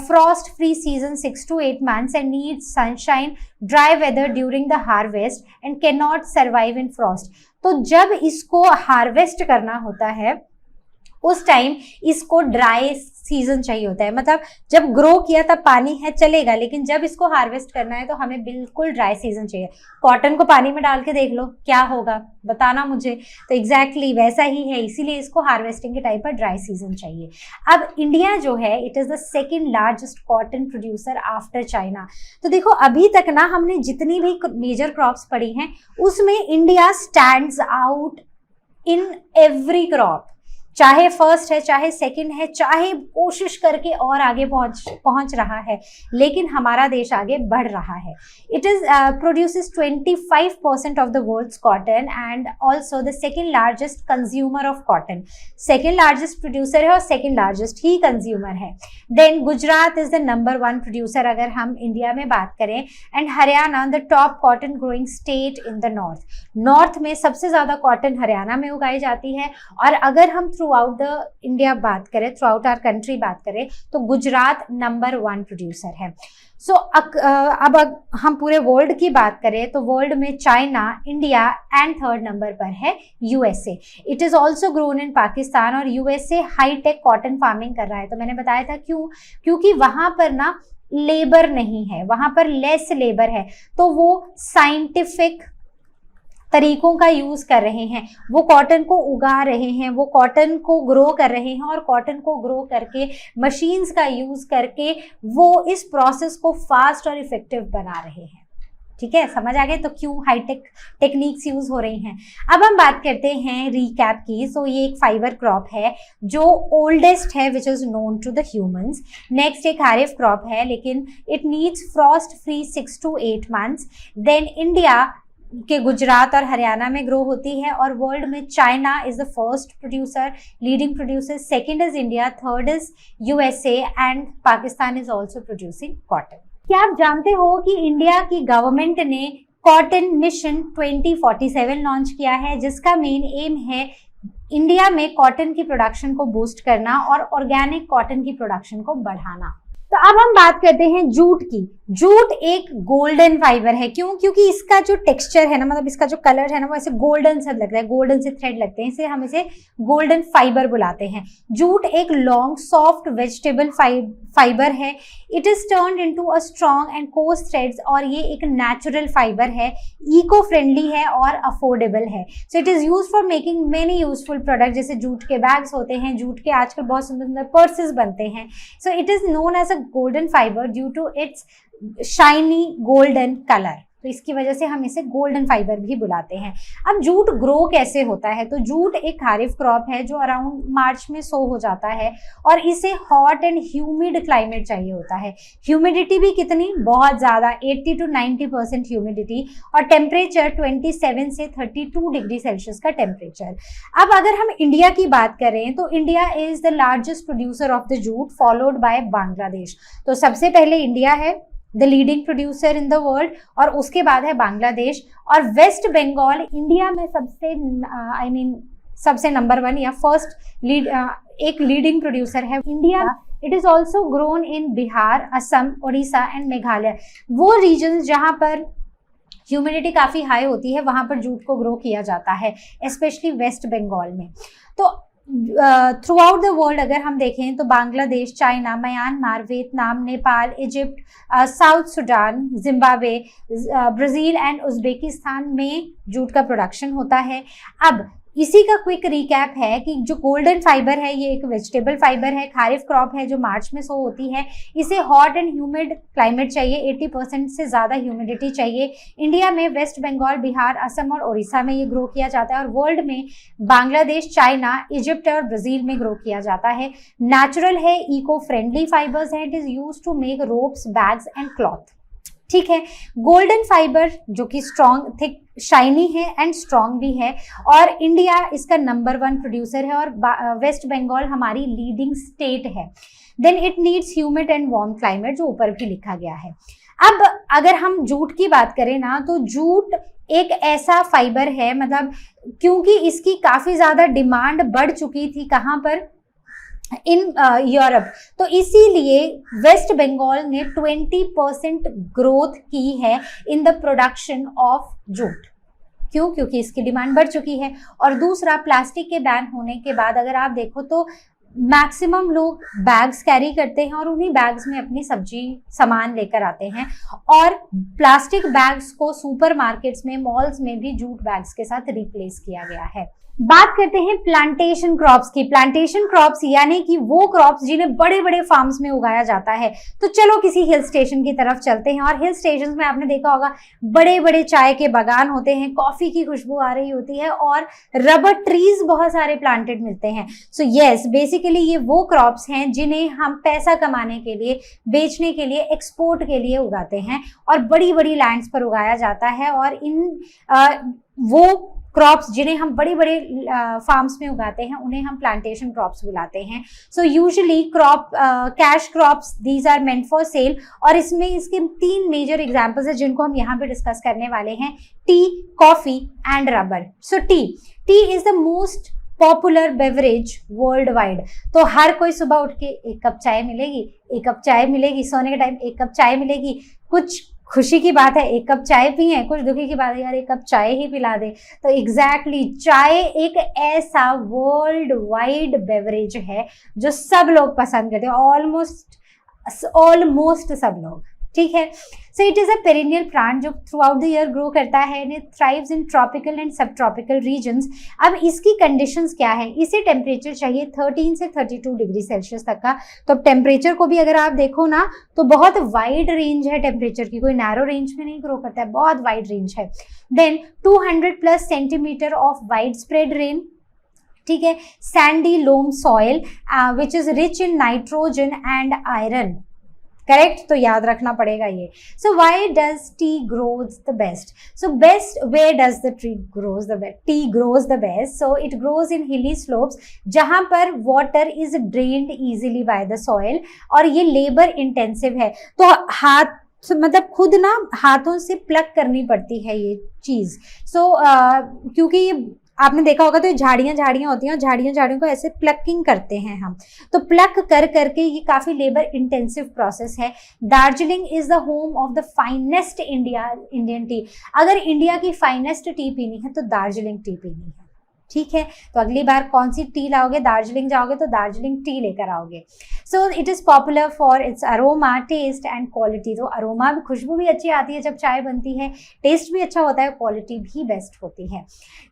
frost free season 6 to 8 months and needs sunshine, dry weather during the harvest and cannot survive in frost। तो जब इसको हार्वेस्ट करना होता है उस टाइम इसको ड्राई सीजन चाहिए होता है। मतलब जब ग्रो किया तब पानी है चलेगा, लेकिन जब इसको हार्वेस्ट करना है तो हमें बिल्कुल ड्राई सीजन चाहिए। कॉटन को पानी में डाल के देख लो क्या होगा, बताना मुझे। तो एग्जैक्टली वैसा ही है, इसीलिए इसको हार्वेस्टिंग के टाइम पर ड्राई सीजन चाहिए। अब इंडिया जो है, it is the second largest cotton producer after China. तो देखो अभी तक ना हमने जितनी भी मेजर क्रॉप्स पढ़ी हैं उसमें India stands out in every crop. चाहे फर्स्ट है, चाहे सेकंड है, चाहे कोशिश करके और आगे पहुंच रहा है, लेकिन हमारा देश आगे बढ़ रहा है। It is produces 25% of the world's cotton and also the second largest consumer of cotton. Second largest producer है और सेकंड लार्जेस्ट ही कंज्यूमर है। Then Gujarat is the number 1 producer अगर हम इंडिया में बात करें, and Haryana the top cotton growing state in the north. North में सबसे ज्यादा कॉटन हरियाणा में उगाई जाती है। और अगर हम थ्रू आउट द इंडिया बात करें, थ्रू आउट आवर कंट्री बात करें, तो गुजरात नंबर 1 प्रोड्यूसर है। सो अब हम पूरे वर्ल्ड की बात करें तो वर्ल्ड में China, India and third number पर है USA. It is also grown in Pakistan, और यूएसए हाईटेक कॉटन फार्मिंग कर रहा है। तो मैंने बताया था क्यों, क्योंकि वहां पर ना लेबर नहीं है, वहां पर लेस लेबर है, तो वो साइंटिफिक तरीकों का यूज कर रहे हैं, वो कॉटन को उगा रहे हैं, वो कॉटन को ग्रो कर रहे हैं, और कॉटन को ग्रो करके मशीन्स का यूज करके वो इस प्रोसेस को फास्ट और इफेक्टिव बना रहे हैं। ठीक है, समझ आ गए तो क्यों हाईटेक टेक्निक्स यूज हो रही हैं। अब हम बात करते हैं रिकैप की। सो ये एक फाइबर क्रॉप है जो ओल्डेस्ट है which is known to the humans. Next एक खरीफ क्रॉप है, लेकिन it needs frost free 6 to 8 months। Then India के गुजरात और हरियाणा में ग्रो होती है, और वर्ल्ड में China is the first producer, leading producer, second is India, third is USA and Pakistan is also producing cotton. क्या आप जानते हो कि इंडिया की गवर्नमेंट ने कॉटन मिशन 2047 लॉन्च किया है, जिसका मेन एम है इंडिया में कॉटन की प्रोडक्शन को बूस्ट करना और ऑर्गेनिक कॉटन की प्रोडक्शन को बढ़ाना। तो अब हम बात करते हैं जूट की। जूट एक गोल्डन फाइबर है, क्यों? क्योंकि इसका जो टेक्सचर है ना, मतलब इसका जो कलर है ना, वो ऐसे गोल्डन से लग रहा है, गोल्डन से थ्रेड लगते हैं, इसलिए हम इसे गोल्डन फाइबर बुलाते हैं। जूट एक लॉन्ग सॉफ्ट वेजिटेबल फाइबर है। It is turned into a strong and course threads, और ये एक नेचुरल फाइबर है, इको फ्रेंडली है और अफोर्डेबल है। So it is use for making many useful product, जैसे जूट के बैग्स होते हैं, जूट के आजकल बहुत सुंदर सुंदर पर्सेस बनते हैं। So it is known as a golden fibre due to its shiny golden colour, तो इसकी वजह से हम इसे गोल्डन फाइबर भी बुलाते हैं। अब जूट ग्रो कैसे होता है? तो जूट एक खरीफ क्रॉप है जो अराउंड मार्च में सो हो जाता है, और इसे हॉट एंड ह्यूमिड क्लाइमेट चाहिए होता है। ह्यूमिडिटी भी कितनी? बहुत ज्यादा, 80 to 90% ह्यूमिडिटी, और टेम्परेचर 27 से 32 डिग्री सेल्सियस का टेम्परेचर। अब अगर हम इंडिया की बात करें तो India is the largest producer of the jute, followed by Bangladesh. तो सबसे पहले इंडिया है the leading producer in the world, और उसके बाद है बांग्लादेश, और वेस्ट बंगाल इंडिया में सबसे नंबर 1 या फर्स्ट एक लीडिंग प्रोड्यूसर है India. It is also grown in Bihar, Assam, Orissa and Meghalaya. वो रीजन जहां पर ह्यूमिडिटी काफी हाई होती है वहां पर जूट को ग्रो किया जाता है, स्पेशली वेस्ट बंगाल में। तो थ्रू आउट द वर्ल्ड अगर हम देखें तो Bangladesh, China, Myanmar, Vietnam, Nepal, Egypt, south Sudan, Zimbabwe, Brazil and Uzbekistan में जूट का प्रोडक्शन होता है। अब इसी का क्विक रिकैप है कि जो गोल्डन फाइबर है ये एक वेजिटेबल फाइबर है, खरीफ क्रॉप है जो मार्च में सो होती है। इसे हॉट एंड ह्यूमिड क्लाइमेट चाहिए, 80% से ज़्यादा ह्यूमिडिटी चाहिए। इंडिया में वेस्ट बंगाल, बिहार, असम और उड़ीसा में ये ग्रो किया जाता है, और वर्ल्ड में बांग्लादेश, चाइना, इजिप्ट और ब्राज़ील में ग्रो किया जाता है। नेचुरल है, इको फ्रेंडली फाइबर्स हैं। It is use to make ropes, bags and cloth. ठीक है, गोल्डन फाइबर जो कि स्ट्रॉन्ग, थिक, शाइनी है एंड स्ट्रॉन्ग भी है, और इंडिया इसका नंबर 1 प्रोड्यूसर है, और वेस्ट बंगाल हमारी लीडिंग स्टेट है। Then it needs humid and warm climate, जो ऊपर भी लिखा गया है। अब अगर हम जूट की बात करें ना, तो जूट एक ऐसा फाइबर है, मतलब क्योंकि इसकी काफी ज्यादा डिमांड बढ़ चुकी थी, कहाँ पर? इन यूरोप, तो इसीलिए वेस्ट बंगाल ने 20% ग्रोथ की है in the production of jute. क्यों? क्योंकि इसकी डिमांड बढ़ चुकी है। और दूसरा, प्लास्टिक के बैन होने के बाद अगर आप देखो तो मैक्सिमम लोग बैग्स कैरी करते हैं और उन्हीं बैग्स में अपनी सब्जी सामान लेकर आते हैं, और प्लास्टिक बैग्स को सुपरमार्केट्स में, मॉल्स में भी जूट बैग्स के साथ रिप्लेस किया गया है। बात करते हैं प्लांटेशन क्रॉप्स की। प्लांटेशन क्रॉप्स यानी कि वो क्रॉप्स जिन्हें बड़े बड़े फार्म्स में उगाया जाता है। तो चलो किसी हिल स्टेशन की तरफ चलते हैं, और हिल स्टेशन में आपने देखा होगा बड़े बड़े चाय के बागान होते हैं, कॉफी की खुशबू आ रही होती है, और रबर ट्रीज बहुत सारे प्लांटेड मिलते हैं। सो यस, बेसिकली ये वो क्रॉप्स हैं जिन्हें हम पैसा कमाने के लिए, बेचने के लिए, एक्सपोर्ट के लिए उगाते हैं, और बड़ी बड़ी लैंड्स पर उगाया जाता है। और वो क्रॉप्स जिन्हें हम बड़े बड़े फार्म्स में उगाते हैं उन्हें हम प्लांटेशन क्रॉप्स बुलाते हैं। So usually cash crops, these are meant for sale, और इसमें इसके 3 मेजर एग्जांपल्स हैं जिनको हम यहाँ पे डिस्कस करने वाले हैं: T, coffee and rubber. So T is the most popular beverage world wide. तो हर कोई सुबह उठ के 1 कप चाय मिलेगी, 1 कप चाय मिलेगी, सोने के टाइम 1 कप चाय मिलेगी। कुछ खुशी की बात है 1 कप चाय पिए, कुछ दुखी की बात है यार 1 कप चाय ही पिला दे। तो एग्जैक्टली चाय एक ऐसा वर्ल्ड वाइड बेवरेज है जो सब लोग पसंद करते हैं, ऑलमोस्ट सब लोग, ठीक है। So it is a perennial plant जो throughout the year grow करता है, and it thrives in tropical and subtropical regions. अब इसकी कंडीशंस क्या है? इसे टेम्परेचर चाहिए 13 से 32 डिग्री सेल्सियस तक का। तो टेम्परेचर को भी अगर आप देखो ना तो बहुत वाइड रेंज है टेम्परेचर की, कोई नैरो रेंज में नहीं ग्रो करता है, बहुत वाइड रेंज है। Then 200+ centimetre of wide spread rain, ठीक है। Sandy loam soil which is rich in nitrogen and iron, correct, तो याद रखना पड़ेगा ये। So why does tea grows the best? So best, where does the tea grows the best? So it grows in hilly slopes जहां पर water is drained easily by the soil, और ये labour intensive है। तो मतलब खुद ना हाथों से प्लक करनी पड़ती है ये चीज। सो क्योंकि ये आपने देखा होगा तो ये झाड़ियां होती हैं, और झाड़ियों को ऐसे प्लकिंग करते हैं हम, तो प्लक कर करके ये काफी लेबर इंटेंसिव प्रोसेस है। Darjeeling is the home of the finest Indian T. अगर इंडिया की फाइनेस्ट टी पीनी है तो दार्जिलिंग टी पीनी है, ठीक है। तो अगली बार कौन सी टी लाओगे? दार्जिलिंग जाओगे तो दार्जिलिंग टी लेकर आओगे। So it is popular for its aroma, taste and quality. तो अरोमा, खुशबू भी अच्छी आती है जब चाय बनती है, टेस्ट भी अच्छा होता है, क्वालिटी भी बेस्ट होती है।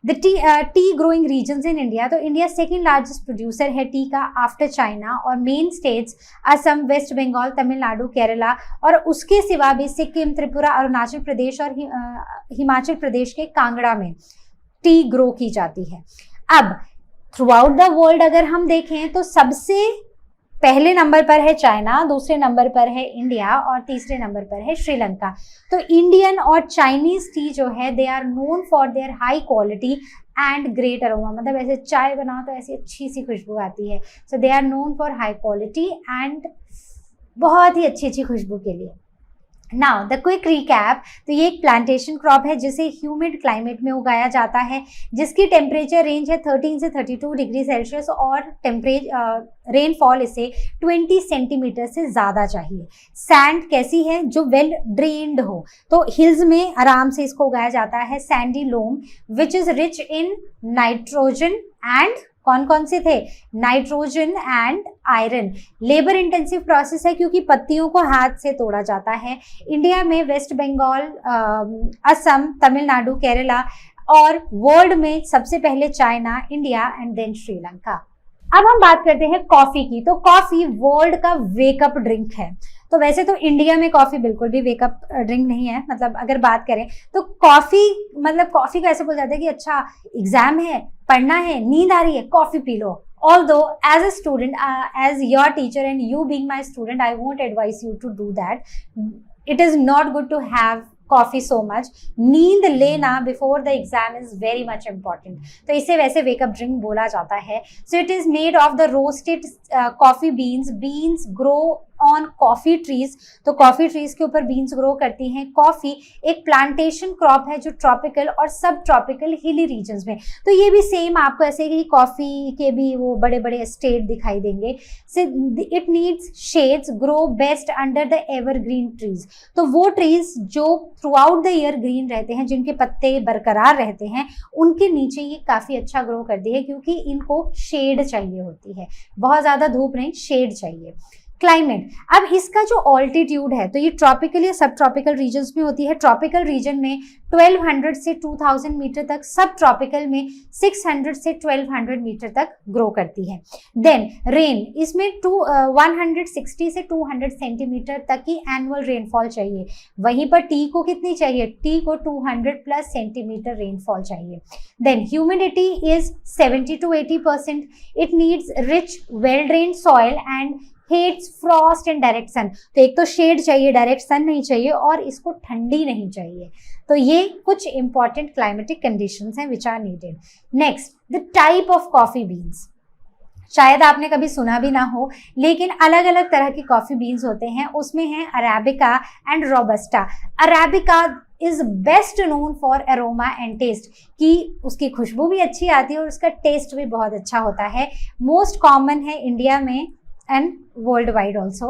The tea growing regions in India. तो इंडिया सेकेंड लार्जेस्ट प्रोड्यूसर है टी का आफ्टर चाइना, और main states Assam, West Bengal, Tamil Nadu, Kerala, और उसके सिवा भी सिक्किम, त्रिपुरा, अरुणाचल प्रदेश और हिमाचल प्रदेश के कांगड़ा में टी ग्रो की जाती है। अब थ्रू आउट द वर्ल्ड अगर हम देखें तो सबसे पहले नंबर पर है चाइना, दूसरे नंबर पर है इंडिया, और तीसरे नंबर पर है श्रीलंका। तो इंडियन और चाइनीज टी जो है they are known for their high quality and great aroma. मतलब ऐसे चाय बनाओ तो ऐसी अच्छी सी खुशबू आती है। So they are known for high quality and बहुत ही अच्छी अच्छी खुशबू के लिए। Now the quick recap. तो ये एक प्लांटेशन क्रॉप है जिसे ह्यूमिड क्लाइमेट में उगाया जाता है, जिसकी टेम्परेचर रेंज है 13 से 32 डिग्री सेल्सियस, और रेनफॉल इसे 20 सेंटीमीटर से ज़्यादा चाहिए। सैंड कैसी है? जो वेल ड्रेन्ड हो। तो हिल्स में आराम से इसको उगाया जाता है। Sandy loam which is rich in nitrogen and, कौन से थे? Nitrogen and iron. Labour intensive process है क्योंकि पत्तियों को हाथ से तोड़ा जाता है। इंडिया में वेस्ट बंगाल, असम, तमिलनाडु, केरला, और वर्ल्ड में सबसे पहले China, India and then Sri Lanka. अब हम बात करते हैं कॉफी की। तो कॉफी वर्ल्ड का वेकअप ड्रिंक है। तो वैसे तो इंडिया में कॉफी बिल्कुल भी वेकअप ड्रिंक नहीं है, मतलब अगर बात करें तो कॉफी का ऐसे बोल जाता है कि अच्छा एग्जाम है, पढ़ना है, नींद आ रही है, coffee P low. Although as a student, as your teacher and you being my student, I won't advise you to do that. It is not good to have coffee so much. नींद लेना before the exam is very much important. तो इसे वैसे wake up drink बोला जाता है. So it is made of the roasted coffee beans. Beans grow on coffee trees. तो coffee trees के ऊपर बीन्स ग्रो करती हैं। कॉफी एक प्लांटेशन क्रॉप है जो ट्रॉपिकल और सब ट्रॉपिकल हिली रीजन्स में, तो ये भी सेम आपको ऐसे ही कॉफी के भी वो बड़े बड़े एस्टेट दिखाई देंगे। It needs shades, grow best under the evergreen trees. तो वो ट्रीज जो throughout the year green रहते हैं, जिनके पत्ते बरकरार रहते हैं, उनके नीचे ये काफी अच्छा ग्रो करती है, क्योंकि इनको शेड चाहिए होती है, बहुत ज्यादा धूप नहीं, शेड चाहिए। क्लाइमेट, अब इसका जो ऑल्टीट्यूड है तो ये ट्रॉपिकल या सब ट्रॉपिकल रीजन्स में होती है। ट्रॉपिकल रीजन में 1200 से 2000 मीटर तक, सब ट्रॉपिकल में 600 से 1200 मीटर तक ग्रो करती है। देन रेन, इसमें 160 से 200 सेंटीमीटर तक की एनुअल रेनफॉल चाहिए। वहीं पर टी को कितनी चाहिए? टी को 200 प्लस सेंटीमीटर रेनफॉल चाहिए। Then humidity is 70 to 80%। It needs rich well drained soil and hates frost and direct sun. तो एक तो शेड चाहिए, डायरेक्ट सन नहीं चाहिए, और इसको ठंडी नहीं चाहिए। तो ये कुछ इंपॉर्टेंट क्लाइमेटिक कंडीशंस हैं which are needed. Next, the type of coffee beans. शायद आपने कभी सुना भी ना हो, लेकिन अलग अलग तरह की कॉफी बीन्स होते हैं। उसमें है arabica and robusta. Arabica is best known for aroma and taste, कि उसकी खुशबू भी अच्छी आती है और उसका टेस्ट भी बहुत अच्छा होता है। मोस्ट कॉमन है इंडिया में एंड वर्ल्ड वाइड ऑल्सो।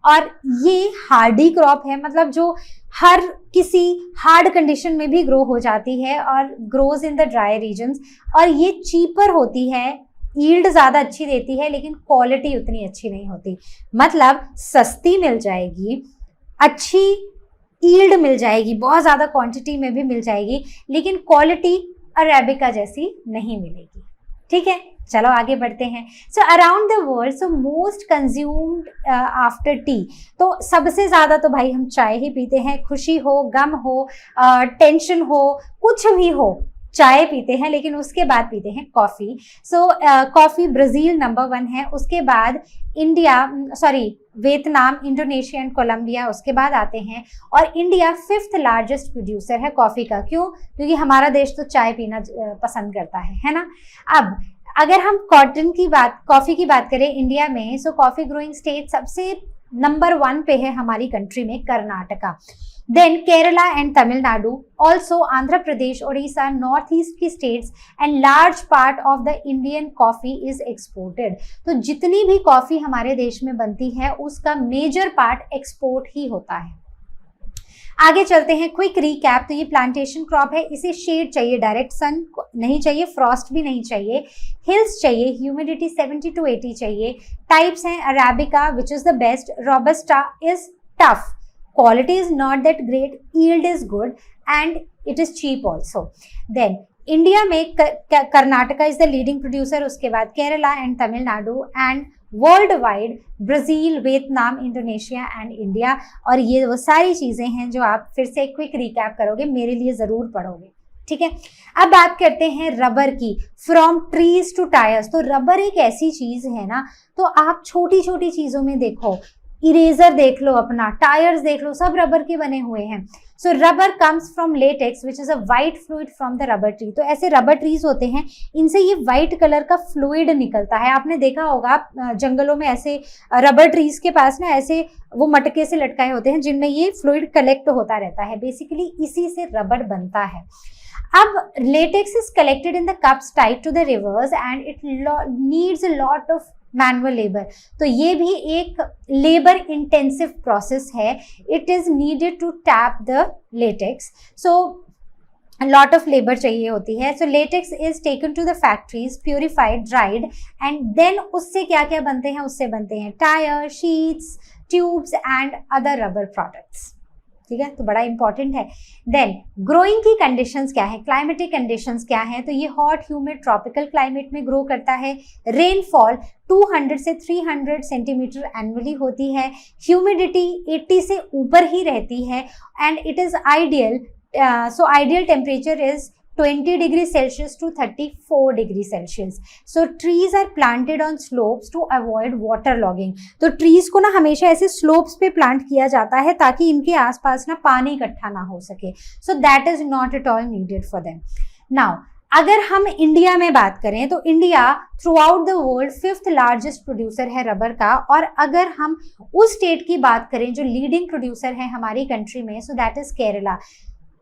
और ये हार्डी क्रॉप है, मतलब जो हर किसी हार्ड कंडीशन में भी ग्रो हो जाती है और grows in the dry regions. और ये चीपर होती है, यील्ड ज़्यादा अच्छी देती है, लेकिन क्वालिटी उतनी अच्छी नहीं होती। मतलब सस्ती मिल जाएगी, अच्छी यील्ड मिल जाएगी, बहुत ज़्यादा क्वांटिटी में भी मिल जाएगी, लेकिन क्वालिटी अरेबिका जैसी नहीं मिलेगी। ठीक है, चलो आगे बढ़ते हैं। So around the world, so most consumed after T. तो सबसे ज़्यादा तो भाई हम चाय ही पीते हैं, खुशी हो, गम हो, टेंशन हो, कुछ भी हो, चाय पीते हैं, लेकिन उसके बाद पीते हैं कॉफ़ी। सो कॉफ़ी ब्राज़ील नंबर 1 है, उसके बाद वियतनाम, इंडोनेशिया एंड कोलंबिया उसके बाद आते हैं, और इंडिया 5th लार्जेस्ट प्रोड्यूसर है कॉफ़ी का। क्यों? क्योंकि हमारा देश तो चाय पीना पसंद करता है ना। अब अगर हम कॉफ़ी की बात करें इंडिया में, सो कॉफ़ी ग्रोइंग स्टेट सबसे नंबर 1 पे है हमारी कंट्री में Karnataka. Then Kerala and Tamil Nadu, also Andhra Pradesh, Odisha, north east की states and large part of the Indian coffee is exported. तो जितनी भी कॉफ़ी हमारे देश में बनती है उसका मेजर पार्ट एक्सपोर्ट ही होता है। आगे चलते हैं, क्विक रिकैप। तो ये प्लांटेशन क्रॉप है, इसे शेड चाहिए, डायरेक्ट सन नहीं चाहिए, फ्रॉस्ट भी नहीं चाहिए, हिल्स चाहिए, ह्यूमिडिटी 70 to 80 चाहिए। टाइप्स हैं arabica which is the best, robusta is tough, quality is not that great, yield is good and it is cheap also. Then India में Karnataka is the leading producer, उसके बाद Kerala and Tamil Nadu, and world wide Brazil, Vietnam, Indonesia and India. और ये वो सारी चीज़ें हैं जो आप फिर से क्विक रिकैप करोगे, मेरे लिए ज़रूर पढ़ोगे। ठीक है, अब बात करते हैं रबर की। From trees to tyres. तो रबर एक ऐसी चीज़ है ना, तो आप छोटी छोटी चीज़ों में देखो, इरेजर देख लो अपना, टायर्स देख लो, सब रबर के बने हुए हैं। So rubber comes from latex which is a white fluid from the rubber tree. तो ऐसे रबर ट्रीज होते हैं, इनसे ये वाइट कलर का फ्लूइड निकलता है। आपने देखा होगा जंगलों में ऐसे रबर ट्रीज के पास ना ऐसे वो मटके से लटकाए होते हैं जिनमें ये फ्लूइड कलेक्ट होता रहता है। बेसिकली इसी से रबर बनता है। अब latex is collected in the cups tied to the rivers and it needs a lot of manual labour. तो ये भी एक लेबर इंटेंसिव प्रोसेस है। It is needed to tap the latex, so lot of labour चाहिए होती है। So latex is taken to the factories, purified, dried, and then उससे क्या क्या बनते हैं? उससे बनते हैं tyres, sheets, tubes and other rubber products. ठीक है, तो बड़ा इंपॉर्टेंट है। देन ग्रोइंग की कंडीशंस क्या है, क्लाइमेटिक कंडीशंस क्या है? तो ये हॉट, ह्यूमिड, ट्रॉपिकल क्लाइमेट में ग्रो करता है। रेनफॉल 200 से 300 सेंटीमीटर एनुअली होती है। ह्यूमिडिटी 80 से ऊपर ही रहती है and it is ideal. So ideal temperature is 20 degree celsius to 34 degree celsius. So trees are planted on slopes to avoid water logging. तो ट्रीज को ना हमेशा ऐसे स्लोप्स पे प्लांट किया जाता है ताकि इनके आसपास ना पानी इकट्ठा ना हो सके। सो that is not at all needed for them. Now अगर हम इंडिया में बात करें तो India through out the world 5th largest producer है रबर का। और अगर हम उस स्टेट की बात करें जो लीडिंग प्रोड्यूसर है हमारी कंट्री में, so that is Kerala.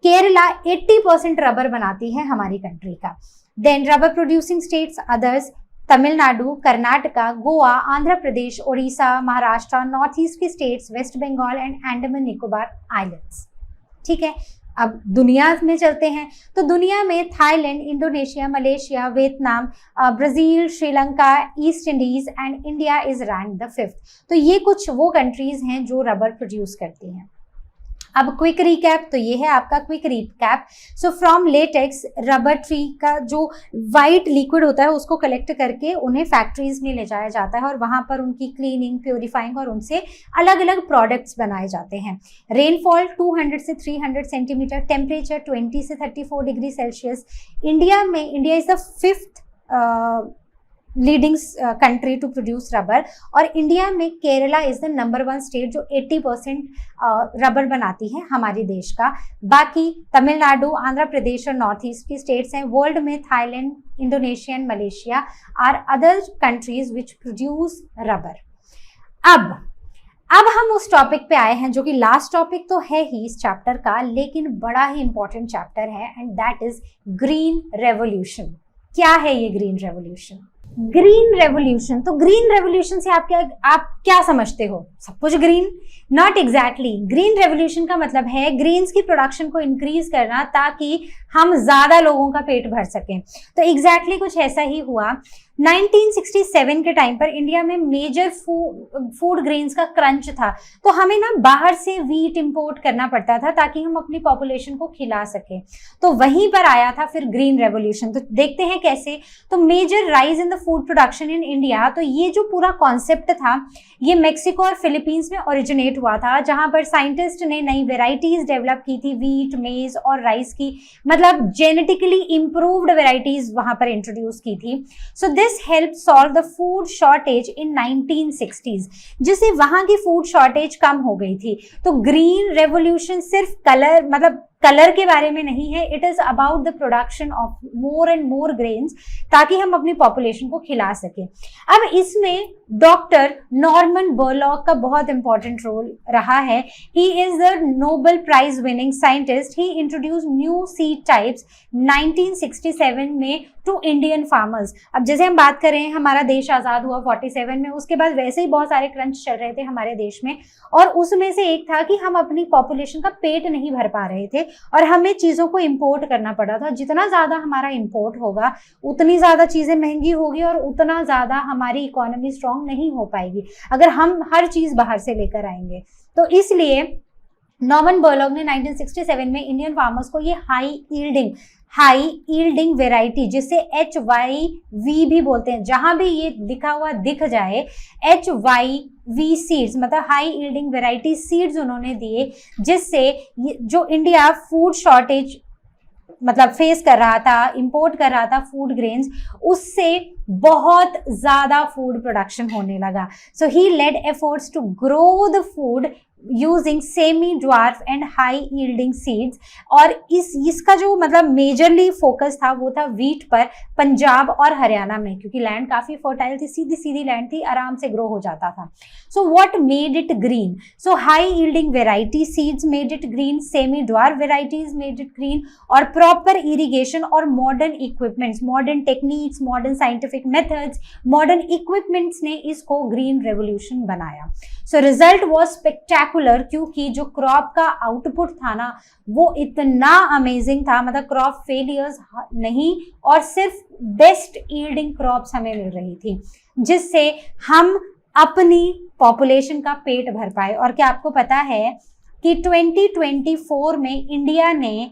Kerala 80% rubber बनाती है हमारी कंट्री का। Then rubber producing states others Tamil Nadu, Karnataka, Goa, Andhra Pradesh, Odisha, Maharashtra, north east की states, west Bengal and Andaman Nicobar islands. ठीक है, अब दुनिया में चलते हैं तो दुनिया में Thailand, Indonesia, Malaysia, Vietnam, Brazil, Sri Lanka, east Indies and India is rank the 5th। तो ये कुछ वो कंट्रीज हैं जो रबर प्रोड्यूस करती हैं। अब क्विक रिकैप, तो ये है आपका quick recap. So from latex, rubber tree का जो वाइट लिक्विड होता है उसको कलेक्ट करके उन्हें फैक्ट्रीज में ले जाया जाता है और वहां पर उनकी क्लीनिंग, प्योरीफाइंग और उनसे अलग अलग प्रोडक्ट्स बनाए जाते हैं। रेनफॉल 200 से 300 सेंटीमीटर, टेम्परेचर 20 से 34 degree celsius. India is the 5th leading country to produce rubber और इंडिया में Kerala is the number 1 state जो 80% रबर बनाती है हमारे देश का। बाकी तमिलनाडु, आंध्र प्रदेश और नॉर्थ ईस्ट की स्टेट्स हैं। वर्ल्ड में Thailand, Indonesia and Malaysia are other countries which produce rubber. अब हम उस टॉपिक पे आए हैं जो कि लास्ट टॉपिक तो है ही इस चैप्टर का, लेकिन बड़ा ही इंपॉर्टेंट चैप्टर है and that is green revolution. क्या है ये ग्रीन रेवोल्यूशन? ग्रीन रेवोल्यूशन, तो ग्रीन रेवोल्यूशन से आप क्या समझते हो? सब कुछ green? Not exactly. Green revolution का मतलब है ग्रीन्स की प्रोडक्शन को इंक्रीज करना ताकि हम ज्यादा लोगों का पेट भर सकें। तो एग्जैक्टली कुछ ऐसा ही हुआ। 1967 के टाइम पर इंडिया में मेजर फूड ग्रेन्स का क्रंच था, तो हमें ना बाहर से व्हीट इंपोर्ट करना पड़ता था ताकि हम अपनी पॉपुलेशन को खिला सकें। तो वहीं पर आया था फिर ग्रीन रेवोल्यूशन। तो देखते हैं कैसे। तो major rise in the food production in India, तो ये जो पूरा कॉन्सेप्ट था ये मेक्सिको और फिलीपींस में ओरिजिनेट हुआ था, जहां पर साइंटिस्ट ने नई वेराइटीज डेवलप की थी व्हीट, मेज और राइस की, मतलब जेनेटिकली इंप्रूव्ड वेराइटीज वहां पर इंट्रोड्यूस की थी। So this help solve the food shortage in 1960s, जिससे वहां की फूड शॉर्टेज कम हो गई थी। तो ग्रीन रेवोल्यूशन सिर्फ कलर के बारे में नहीं है, it is about the production of more and more grains ताकि हम अपनी पॉपुलेशन को खिला सके। अब इसमें डॉक्टर नॉर्मन बोरलॉग का बहुत इंपॉर्टेंट रोल रहा है। He is the Nobel prize winning scientist. He introduce new seed types 1967 में टू इंडियन फार्मर्स। अब जैसे हम बात कर रहे हैं हमारा देश आजाद हुआ 47 में, उसके बाद वैसे ही बहुत सारे क्रंच चल रहे थे हमारे देश में और उसमें से एक था कि हम अपनी पॉपुलेशन का पेट नहीं भर पा रहे थे और हमें चीजों को इंपोर्ट करना पड़ा था। जितना ज्यादा हमारा इंपोर्ट होगा उतनी ज्यादा चीजें महंगी होगी और उतना ज्यादा हमारी इकोनॉमी स्ट्रांग नहीं हो पाएगी अगर हम हर चीज बाहर से लेकर आएंगे। तो इसलिए नॉर्मन बोरलॉग ने 1967 में इंडियन फार्मर्स को ये हाई यील्डिंग वेराइटी, जिसे HYV भी बोलते हैं, जहां भी ये लिखा हुआ दिख जाए HYV सीड्स, मतलब हाई यील्डिंग वेराइटी सीड्स उन्होंने दिए, जिससे जो इंडिया फूड शॉर्टेज मतलब फेस कर रहा था, इंपोर्ट कर रहा था फूड ग्रेन्स, उससे बहुत ज्यादा फूड प्रोडक्शन होने लगा। So he led efforts to grow the food using semi dwarf and high yielding seeds. और इसका जो मतलब मेजरली फोकस था वो था व्हीट पर, पंजाब और हरियाणा में, क्योंकि लैंड काफी फर्टाइल थी, सीधी सीधी लैंड थी, आराम से ग्रो हो जाता था। So what made it green? So high yielding variety seeds made it green, semi dwarf varieties made it green, और प्रॉपर इरिगेशन और modern equipments, modern techniques, modern scientific methods, modern equipments ने इसको green revolution बनाया। So result was spectacular, क्योंकि जो crop का output था ना वो इतना अमेजिंग था, मतलब क्रॉप फेलियर्स नहीं और सिर्फ बेस्ट यील्डिंग क्रॉप्स हमें मिल रही थी, जिससे हम अपनी पॉपुलेशन का पेट भर पाए। और क्या आपको पता है कि 2024 में इंडिया ने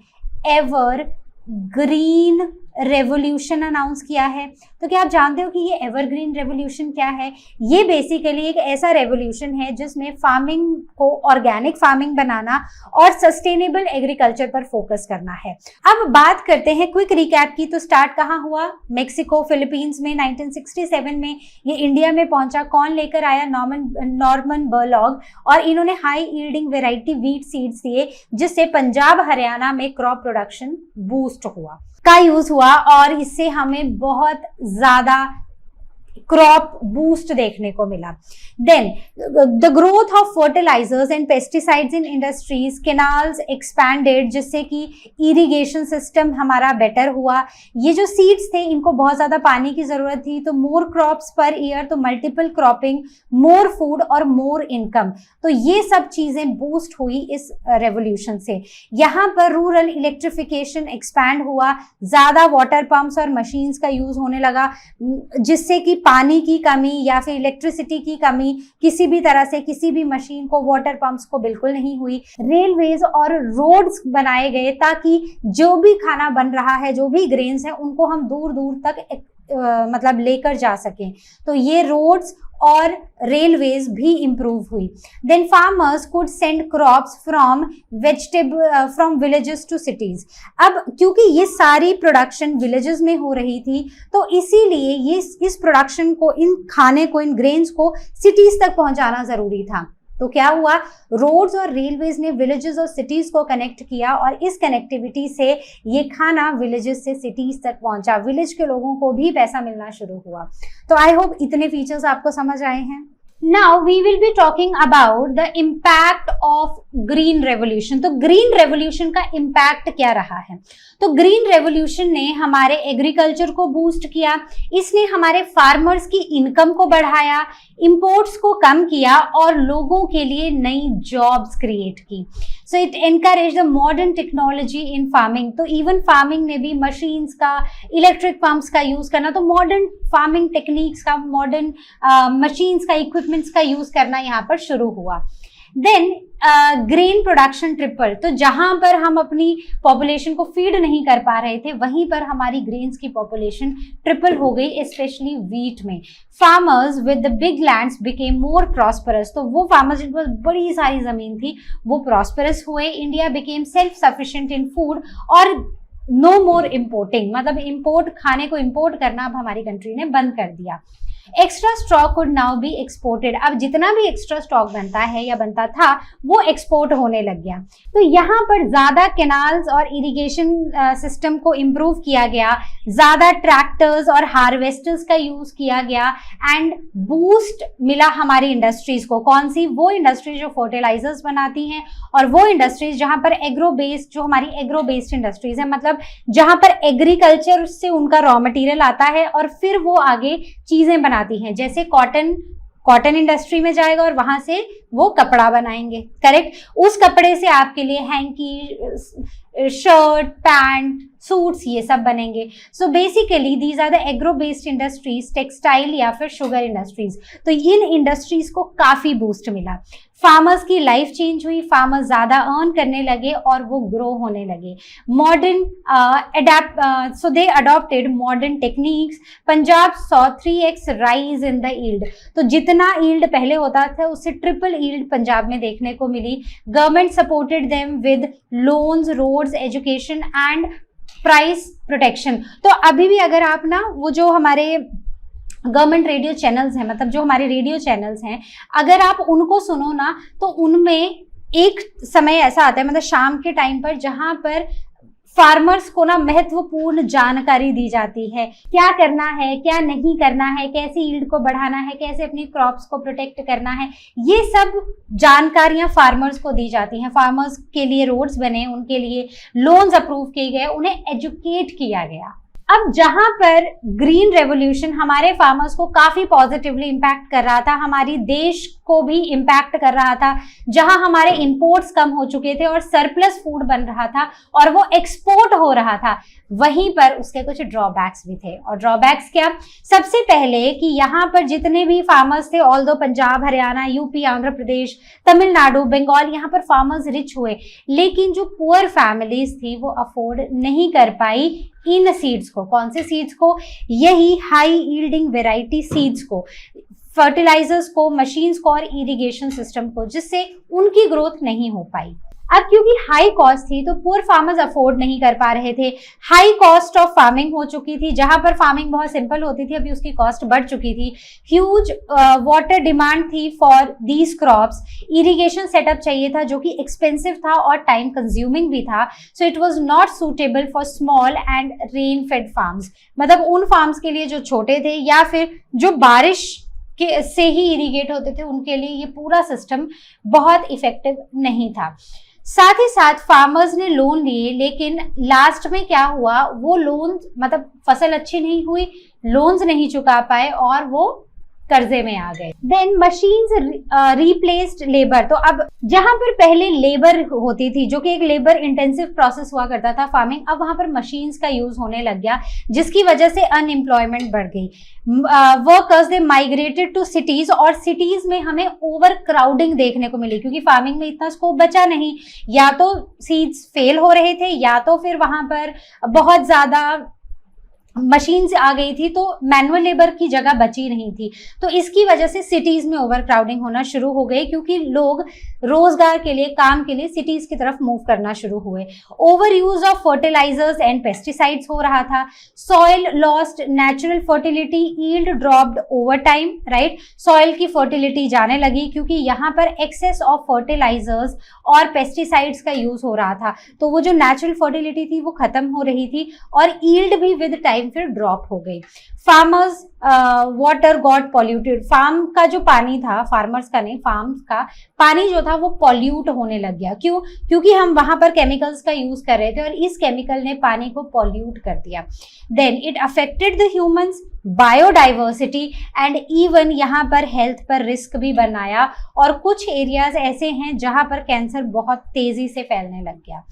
एवर ग्रीन रेवोल्यूशन अनाउंस किया है? तो क्या आप जानते हो कि ये एवरग्रीन रेवोल्यूशन क्या है? ये बेसिकली एक ऐसा रेवोल्यूशन है जिसमें फार्मिंग को ऑर्गेनिक फार्मिंग बनाना और सस्टेनेबल एग्रीकल्चर पर फोकस करना है। अब बात करते हैं क्विक रिकैप की। तो स्टार्ट कहाँ हुआ? मेक्सिको, फिलीपींस में 1967 में ये इंडिया में पहुंचा। कौन लेकर आया? नॉर्मन बोरलॉग, और इन्होंने high yielding variety wheat seeds दिए, जिससे पंजाब हरियाणा में क्रॉप प्रोडक्शन बूस्ट हुआ। का यूज हुआ हुआ और इससे हमें बहुत ज्यादा क्रॉप बूस्ट देखने को मिला। Then the growth of fertilizers and pesticides in industries, canals expanded, जिससे कि इरिगेशन सिस्टम हमारा बेटर हुआ। ये जो सीड्स थे इनको बहुत ज्यादा पानी की जरूरत थी, तो मोर क्रॉप्स पर ईयर, तो मल्टीपल क्रॉपिंग, मोर फूड और मोर इनकम, तो ये सब चीजें बूस्ट हुई इस रेवोल्यूशन से। यहाँ पर रूरल इलेक्ट्रिफिकेशन एक्सपैंड हुआ, ज्यादा वाटर पंप्स और मशीन्स का यूज होने लगा, जिससे कि पानी की कमी या फिर इलेक्ट्रिसिटी की कमी किसी भी तरह से किसी भी मशीन को, वाटर पंप्स को बिल्कुल नहीं हुई। रेलवेज और रोड्स बनाए गए ताकि जो भी खाना बन रहा है, जो भी ग्रेन्स है, उनको हम दूर दूर तक मतलब लेकर जा सकें, तो ये रोड्स और रेलवेज भी इंप्रूव हुई। Then farmers could send crops from villages to cities. अब क्योंकि ये सारी प्रोडक्शन विलेजेस में हो रही थी, तो इसीलिए ये इस प्रोडक्शन को, इन खाने को, इन ग्रेन्स को सिटीज तक पहुंचाना जरूरी था। तो क्या हुआ, रोड्स और रेलवेज ने विलेजेस और सिटीज को कनेक्ट किया और इस कनेक्टिविटी से ये खाना विलेजेस से सिटीज तक पहुंचा, विलेज के लोगों को भी पैसा मिलना शुरू हुआ। तो आई होप इतने फीचर्स आपको समझ आए हैं। Now we will be talking about the impact of green revolution। तो green revolution का impact क्या रहा है? तो ग्रीन रेवोल्यूशन ने हमारे एग्रीकल्चर को बूस्ट किया, इसने हमारे फार्मर्स की इनकम को बढ़ाया, इंपोर्ट्स को कम किया और लोगों के लिए नई जॉब्स क्रिएट की। So it encourage the modern technology in farming. तो इवन फार्मिंग में भी मशीन्स का, इलेक्ट्रिक पंप्स का यूज करना, तो मॉडर्न फार्मिंग टेक्निक्स का, मॉडर्न मशीन्स का, इक्विपमेंट्स का यूज करना यहाँ पर शुरू हुआ। Then grain production triple. तो जहां पर हम अपनी पॉपुलेशन को फीड नहीं कर पा रहे थे, वहीं पर हमारी ग्रेन्स की पॉपुलेशन ट्रिपल हो गई, स्पेशली व्हीट में। Farmers with the big lands became more prosperous. तो वो फार्मर्स जिनके पास बड़ी सारी जमीन थी वो प्रॉस्परस हुए। इंडिया बिकेम सेल्फ सफिशिएंट इन फूड और नो मोर इम्पोर्टिंग, मतलब इम्पोर्ट, खाने को इम्पोर्ट करना अब हमारी कंट्री ने बंद कर दिया। Extra stock could now B exported. अब जितना भी एक्स्ट्रा स्टॉक बनता है या बनता था वो एक्सपोर्ट होने लग गया। तो यहाँ पर ज्यादा कैनाल्स और इरिगेशन सिस्टम को इम्प्रूव किया गया, ज्यादा ट्रैक्टर्स और हार्वेस्टर्स का यूज किया गया एंड बूस्ट मिला हमारी इंडस्ट्रीज को। कौन सी? वो इंडस्ट्रीज जो फर्टिलाइजर्स बनाती हैं और वो इंडस्ट्रीज जहां पर एग्रो बेस्ड, जो हमारी एग्रो बेस्ड इंडस्ट्रीज है, मतलब जहां पर एग्रीकल्चर से उनका रॉ मटेरियल आता है और फिर वो आगे चीजें बनाती हैं। जैसे कॉटन इंडस्ट्री में जाएगा और वहां से वो कपड़ा बनाएंगे, करेक्ट। उस कपड़े से आपके लिए हैंकी, शर्ट, पैंट, सूट्स, ये सब बनेंगे। So basically these are the agro based industries, textile या फिर शुगर इंडस्ट्रीज। तो इन इंडस्ट्रीज को काफी बूस्ट मिला। फार्मर्स की लाइफ चेंज हुई, फार्मर्स ज्यादा अर्न करने लगे और वो ग्रो होने लगे। Modern so they adopted modern techniques. Punjab saw 3x rise in the yield. तो जितना यील्ड पहले होता था उससे ट्रिपल यील्ड पंजाब में देखने को मिली। Government supported them with loans, roads, education and price protection. तो अभी भी अगर आप ना वो जो हमारे गवर्नमेंट रेडियो चैनल्स हैं, मतलब जो हमारे रेडियो चैनल्स हैं, अगर आप उनको सुनो ना तो उनमें एक समय ऐसा आता है, मतलब शाम के टाइम पर, जहां पर फार्मर्स को ना महत्वपूर्ण जानकारी दी जाती है, क्या करना है, क्या नहीं करना है, कैसे यील्ड को बढ़ाना है, कैसे अपनी क्रॉप्स को प्रोटेक्ट करना है, ये सब जानकारियां फार्मर्स को दी जाती हैं। फार्मर्स के लिए रोड्स बने, उनके लिए लोन्स अप्रूव किए गए, उन्हें एजुकेट किया गया। अब जहां पर ग्रीन रेवोल्यूशन हमारे फार्मर्स को काफी पॉजिटिवली इम्पैक्ट कर रहा था, हमारी देश को भी इम्पैक्ट कर रहा था, जहां हमारे इंपोर्ट्स कम हो चुके थे और सरप्लस फूड बन रहा था और वो एक्सपोर्ट हो रहा था, वहीं पर उसके कुछ ड्रॉबैक्स भी थे। और ड्रॉबैक्स क्या? सबसे पहले कि यहाँ पर जितने भी फार्मर्स थे, ऑल्दो पंजाब, हरियाणा, यूपी, आंध्र प्रदेश, तमिलनाडु, बंगाल, यहाँ पर फार्मर्स रिच हुए, लेकिन जो पुअर फैमिलीज थी वो अफोर्ड नहीं कर पाई इन सीड्स को। कौन से सीड्स को? यही हाई यील्डिंग वेराइटी सीड्स को, फर्टिलाइजर्स को, मशीन्स को और इरिगेशन सिस्टम को, जिससे उनकी ग्रोथ नहीं हो पाई। अब क्योंकि हाई कॉस्ट थी तो पुअर फार्मर्स अफोर्ड नहीं कर पा रहे थे। हाई कॉस्ट ऑफ फार्मिंग हो चुकी थी, जहां पर फार्मिंग बहुत सिंपल होती थी अभी उसकी कॉस्ट बढ़ चुकी थी। ह्यूज वाटर डिमांड थी for these crops. Irrigation setup चाहिए था जो कि एक्सपेंसिव था और टाइम कंज्यूमिंग भी था। So it was not suitable for small and rain fade farms, मतलब उन फार्म्स के लिए जो छोटे थे या फिर जो बारिश के से ही इरिगेट होते थे, उनके लिए ये पूरा सिस्टम बहुत इफेक्टिव नहीं था। साथ ही साथ फार्मर्स ने लोन लिए, लेकिन लास्ट में क्या हुआ, वो लोन मतलब फसल अच्छी नहीं हुई, लोन्स नहीं चुका पाए और वो कर्जे में आ गए। Then machines replaced labour. तो अब जहां पर पहले लेबर होती थी जो कि एक लेबर इंटेंसिव प्रोसेस हुआ करता था फार्मिंग, अब वहां पर मशीन्स का यूज होने लग गया, जिसकी वजह से अनएम्प्लॉयमेंट बढ़ गई। Workers they migrated to cities, और सिटीज में हमें ओवर क्राउडिंग देखने को मिली क्योंकि फार्मिंग में इतना स्कोप बचा नहीं। या तो सीड्स फेल हो रहे थे या तो फिर वहां पर बहुत ज्यादा मशीन्स आ गई थी, तो मैनुअल लेबर की जगह बची नहीं थी। तो इसकी वजह से सिटीज में ओवर क्राउडिंग होना शुरू हो गई क्योंकि लोग रोजगार के लिए, काम के लिए सिटीज की तरफ मूव करना शुरू हुए। Over use of fertilizers and pesticides हो रहा था। Soil lost natural fertility, yield dropped over time, right. Soil की फर्टिलिटी जाने लगी क्योंकि यहाँ पर एक्सेस ऑफ फर्टिलाइजर्स और पेस्टिसाइड्स का यूज हो रहा था, तो वो जो नेचुरल फर्टिलिटी थी वो खत्म हो रही थी और यील्ड भी विद टाइम फिर ड्रॉप हो गई। Farmers water got polluted. Farm का जो पानी था, फार्मर्स का नहीं, फार्म्स का पानी जो था वो पॉल्यूट होने लग गया। क्यों? क्योंकि हम वहां पर केमिकल्स का यूज कर रहे थे और इस केमिकल ने पानी को पॉल्यूट कर दिया। Then it affected the humans, biodiversity and even यहाँ पर हेल्थ पर रिस्क भी बनाया, और कुछ एरियाज ऐसे हैं जहां पर कैंसर बहुत तेजी से फैलने लग गया।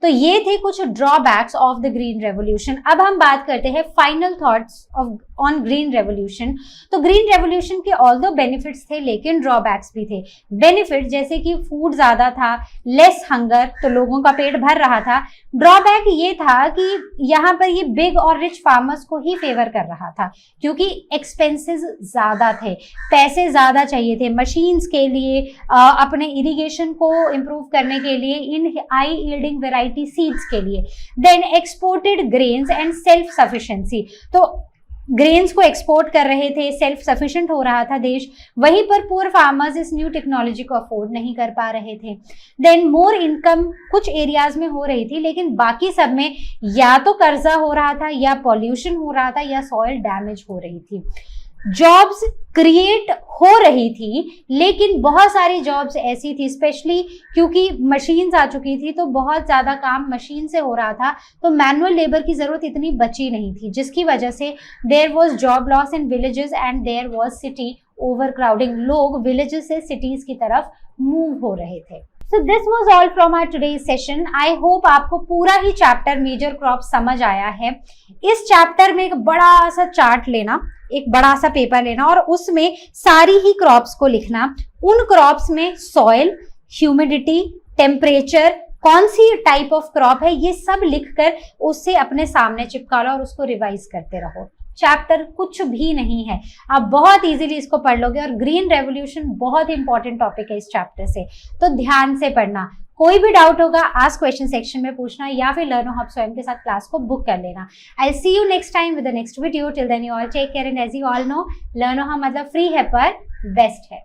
तो ये थे कुछ drawbacks of the green revolution. अब हम बात करते हैं final thoughts on green revolution. तो ग्रीन रेवोल्यूशन के ऑल्दो बेनिफिट्स थे लेकिन ड्रॉबैक्स भी थे। बेनिफिट जैसे कि फूड ज्यादा था, लेस हंगर, तो लोगों का पेट भर रहा था। ड्रॉबैक ये था कि यहाँ पर ये बिग और रिच फार्मर्स को ही फेवर कर रहा था क्योंकि एक्सपेंसेस ज्यादा थे, पैसे ज्यादा चाहिए थे मशीन्स के लिए, अपने इरिगेशन को इम्प्रूव करने के लिए, in high yielding variety seeds के लिए। Then exported grains and self sufficiency. तो ग्रेन्स को एक्सपोर्ट कर रहे थे, सेल्फ सफिशिएंट हो रहा था देश, वहीं पर पुअर फार्मर्स इस न्यू टेक्नोलॉजी को अफोर्ड नहीं कर पा रहे थे। देन मोर इनकम कुछ एरियाज में हो रही थी लेकिन बाकी सब में या तो कर्जा हो रहा था या पॉल्यूशन हो रहा था या सॉइल डैमेज हो रही थी। जॉब्स क्रिएट हो रही थी लेकिन बहुत सारी जॉब्स ऐसी थी, स्पेशली क्योंकि मशीन्स आ चुकी थी तो बहुत ज्यादा काम मशीन से हो रहा था, तो मैनुअल लेबर की जरूरत इतनी बची नहीं थी, जिसकी वजह से there was job loss in villages and there was city overcrowding. लोग विलेजेस से सिटीज की तरफ मूव हो रहे थे। So this was all from our today's session. I hope आपको पूरा ही चैप्टर मेजर क्रॉप समझ आया है। इस चैप्टर में एक बड़ा सा चार्ट लेना, एक बड़ा सा पेपर लेना और उसमें सारी ही क्रॉप्स को लिखना। उन क्रॉप्स में सॉइल, ह्यूमिडिटी, टेम्परेचर, कौन सी टाइप ऑफ क्रॉप है, ये सब लिखकर उससे अपने सामने चिपका लो और उसको रिवाइज करते रहो। चैप्टर कुछ भी नहीं है, आप बहुत इजीली इसको पढ़ लोगे और ग्रीन रेवोल्यूशन बहुत इंपॉर्टेंट टॉपिक है इस चैप्टर से, तो ध्यान से पढ़ना। कोई भी डाउट होगा आस्क क्वेश्चन सेक्शन में पूछना या फिर लर्नो हब स्वयं के साथ क्लास को बुक कर लेना। I see you next time with the next video. Till then you all take care and as you all know, Learno Hub मतलब फ्री है पर बेस्ट है।